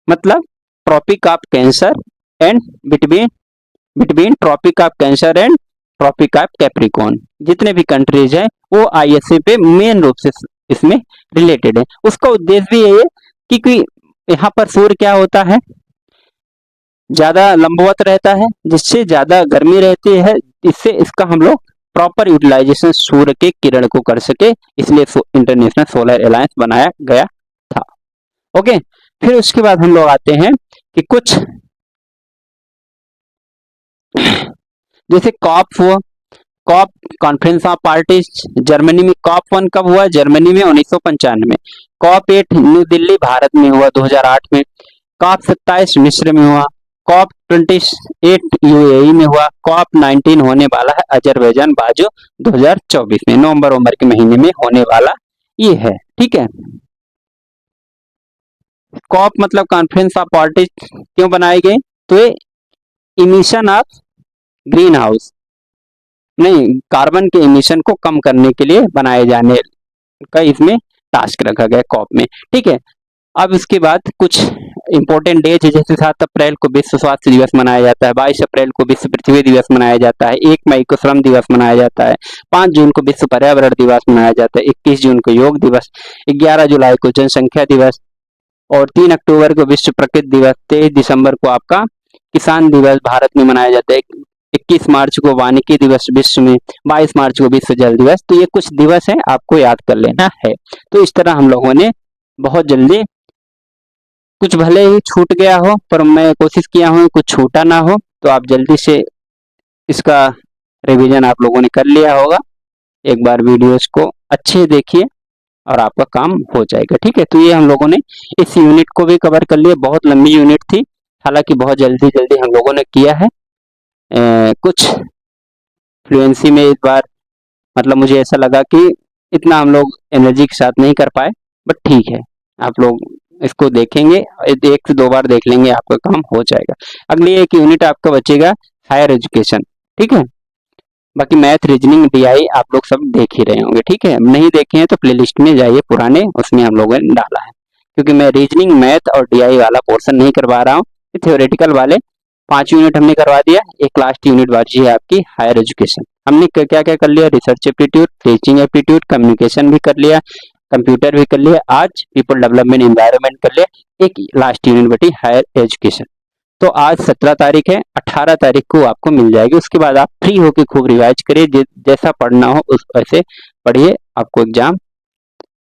मतलब Tropic of Cancer and between Tropic of Cancer and Tropic of Capricorn, जितने भी कंट्रीज हैं वो आईएसए पे मेन रूप से इसमें रिलेटेड है। उसका उद्देश्य भी यही है कि यहाँ पर सूर्य क्या होता है, ज्यादा लंबवत रहता है, जिससे ज्यादा गर्मी रहती है, इससे इसका हम लोग प्रॉपर यूटिलाइजेशन सूर्य के किरण को कर सके, इसलिए इंटरनेशनल सोलर अलायंस बनाया गया था। ओके, फिर उसके बाद हम लोग आते हैं कि कुछ जैसे कॉप हुआ, COP conference of parties Germany में। कॉप 1 कब हुआ? जर्मनी में 1995। कॉप 8 न्यू दिल्ली भारत में हुआ 2008 में। कॉप 27 मिस्र में हुआ। कॉप 28 यूएई में हुआ। कॉप 19 होने वाला है अजरबैजान बाजू 2024 में, नवंबर के महीने में होने वाला ये है। ठीक है, कॉप मतलब कॉन्फ्रेंस ऑफ पार्टीज क्यों बनाए गए? तो ये इमिशन ऑफ ग्रीन हाउस नहीं, कार्बन के इमिशन को कम करने के लिए बनाए जाने का इसमें टास्क रखा गया कॉप में। ठीक है, अब इसके बाद कुछ इंपॉर्टेंट डेज है, जैसे 7 अप्रैल को विश्व स्वास्थ्य दिवस मनाया जाता है, 22 अप्रैल को विश्व पृथ्वी दिवस मनाया जाता है, 1 मई को श्रम दिवस मनाया जाता है, 5 जून को विश्व पर्यावरण दिवस मनाया जाता है, 21 जून को योग दिवस, 11 जुलाई को जनसंख्या दिवस और 3 अक्टूबर को विश्व प्रकृति दिवस, 23 दिसंबर को आपका किसान दिवस भारत में मनाया जाता है, 21 मार्च को वानिकी दिवस विश्व में, 22 मार्च को विश्व जल दिवस। तो ये कुछ दिवस है, आपको याद कर लेना है। तो इस तरह हम लोगों ने बहुत जल्दी, कुछ भले ही छूट गया हो पर मैं कोशिश किया हूँ कुछ छूटा ना हो, तो आप जल्दी से इसका रिवीजन आप लोगों ने कर लिया होगा। एक बार वीडियोस को अच्छे देखिए और आपका काम हो जाएगा। ठीक है, तो ये हम लोगों ने इस यूनिट को भी कवर कर लिया। बहुत लंबी यूनिट थी, हालांकि बहुत जल्दी हम लोगों ने किया है। कुछ फ्लुएंसी में इस बार मतलब मुझे ऐसा लगा कि इतना हम लोग एनर्जी के साथ नहीं कर पाए, बट ठीक है, आप लोग इसको देखेंगे, 1 से 2 बार देख लेंगे, आपका काम हो जाएगा। अगली एक यूनिट आपका बचेगा हायर एजुकेशन। ठीक है, बाकी मैथ रीजनिंग डीआई आप लोग सब देख ही रहे होंगे। ठीक है, नहीं देखे हैं तो प्लेलिस्ट में जाइए पुराने, उसमें हम लोगों ने डाला है, क्योंकि मैं रीजनिंग मैथ और डीआई वाला पोर्शन नहीं करवा रहा हूँ, थ्योरेटिकल वाले 5 यूनिट हमने करवा दिया। एक लास्ट यूनिट बाकी है आपकी हायर एजुकेशन। हमने क्या क्या कर लिया? Research aptitude, teaching aptitude, communication भी कर लिया, कंप्यूटर भी कर लिया, आज पीपल डेवलपमेंट एनवायरनमेंट कर लिया। एक लास्ट यूनिट बटी हायर एजुकेशन। तो आज 17 तारीख है, 18 तारीख को आपको मिल जाएगी। उसके बाद आप फ्री होकर खूब रिवाइज करिए, जैसा पढ़ना हो उस वैसे पढ़िए, आपको एग्जाम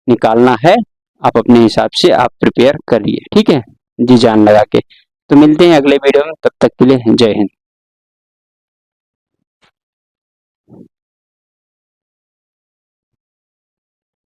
निकालना है, आप अपने हिसाब से आप प्रिपेयर करिए। ठीक है, जी जान लगा के। तो मिलते हैं अगले वीडियो में, तब तक के लिए जय हिंद।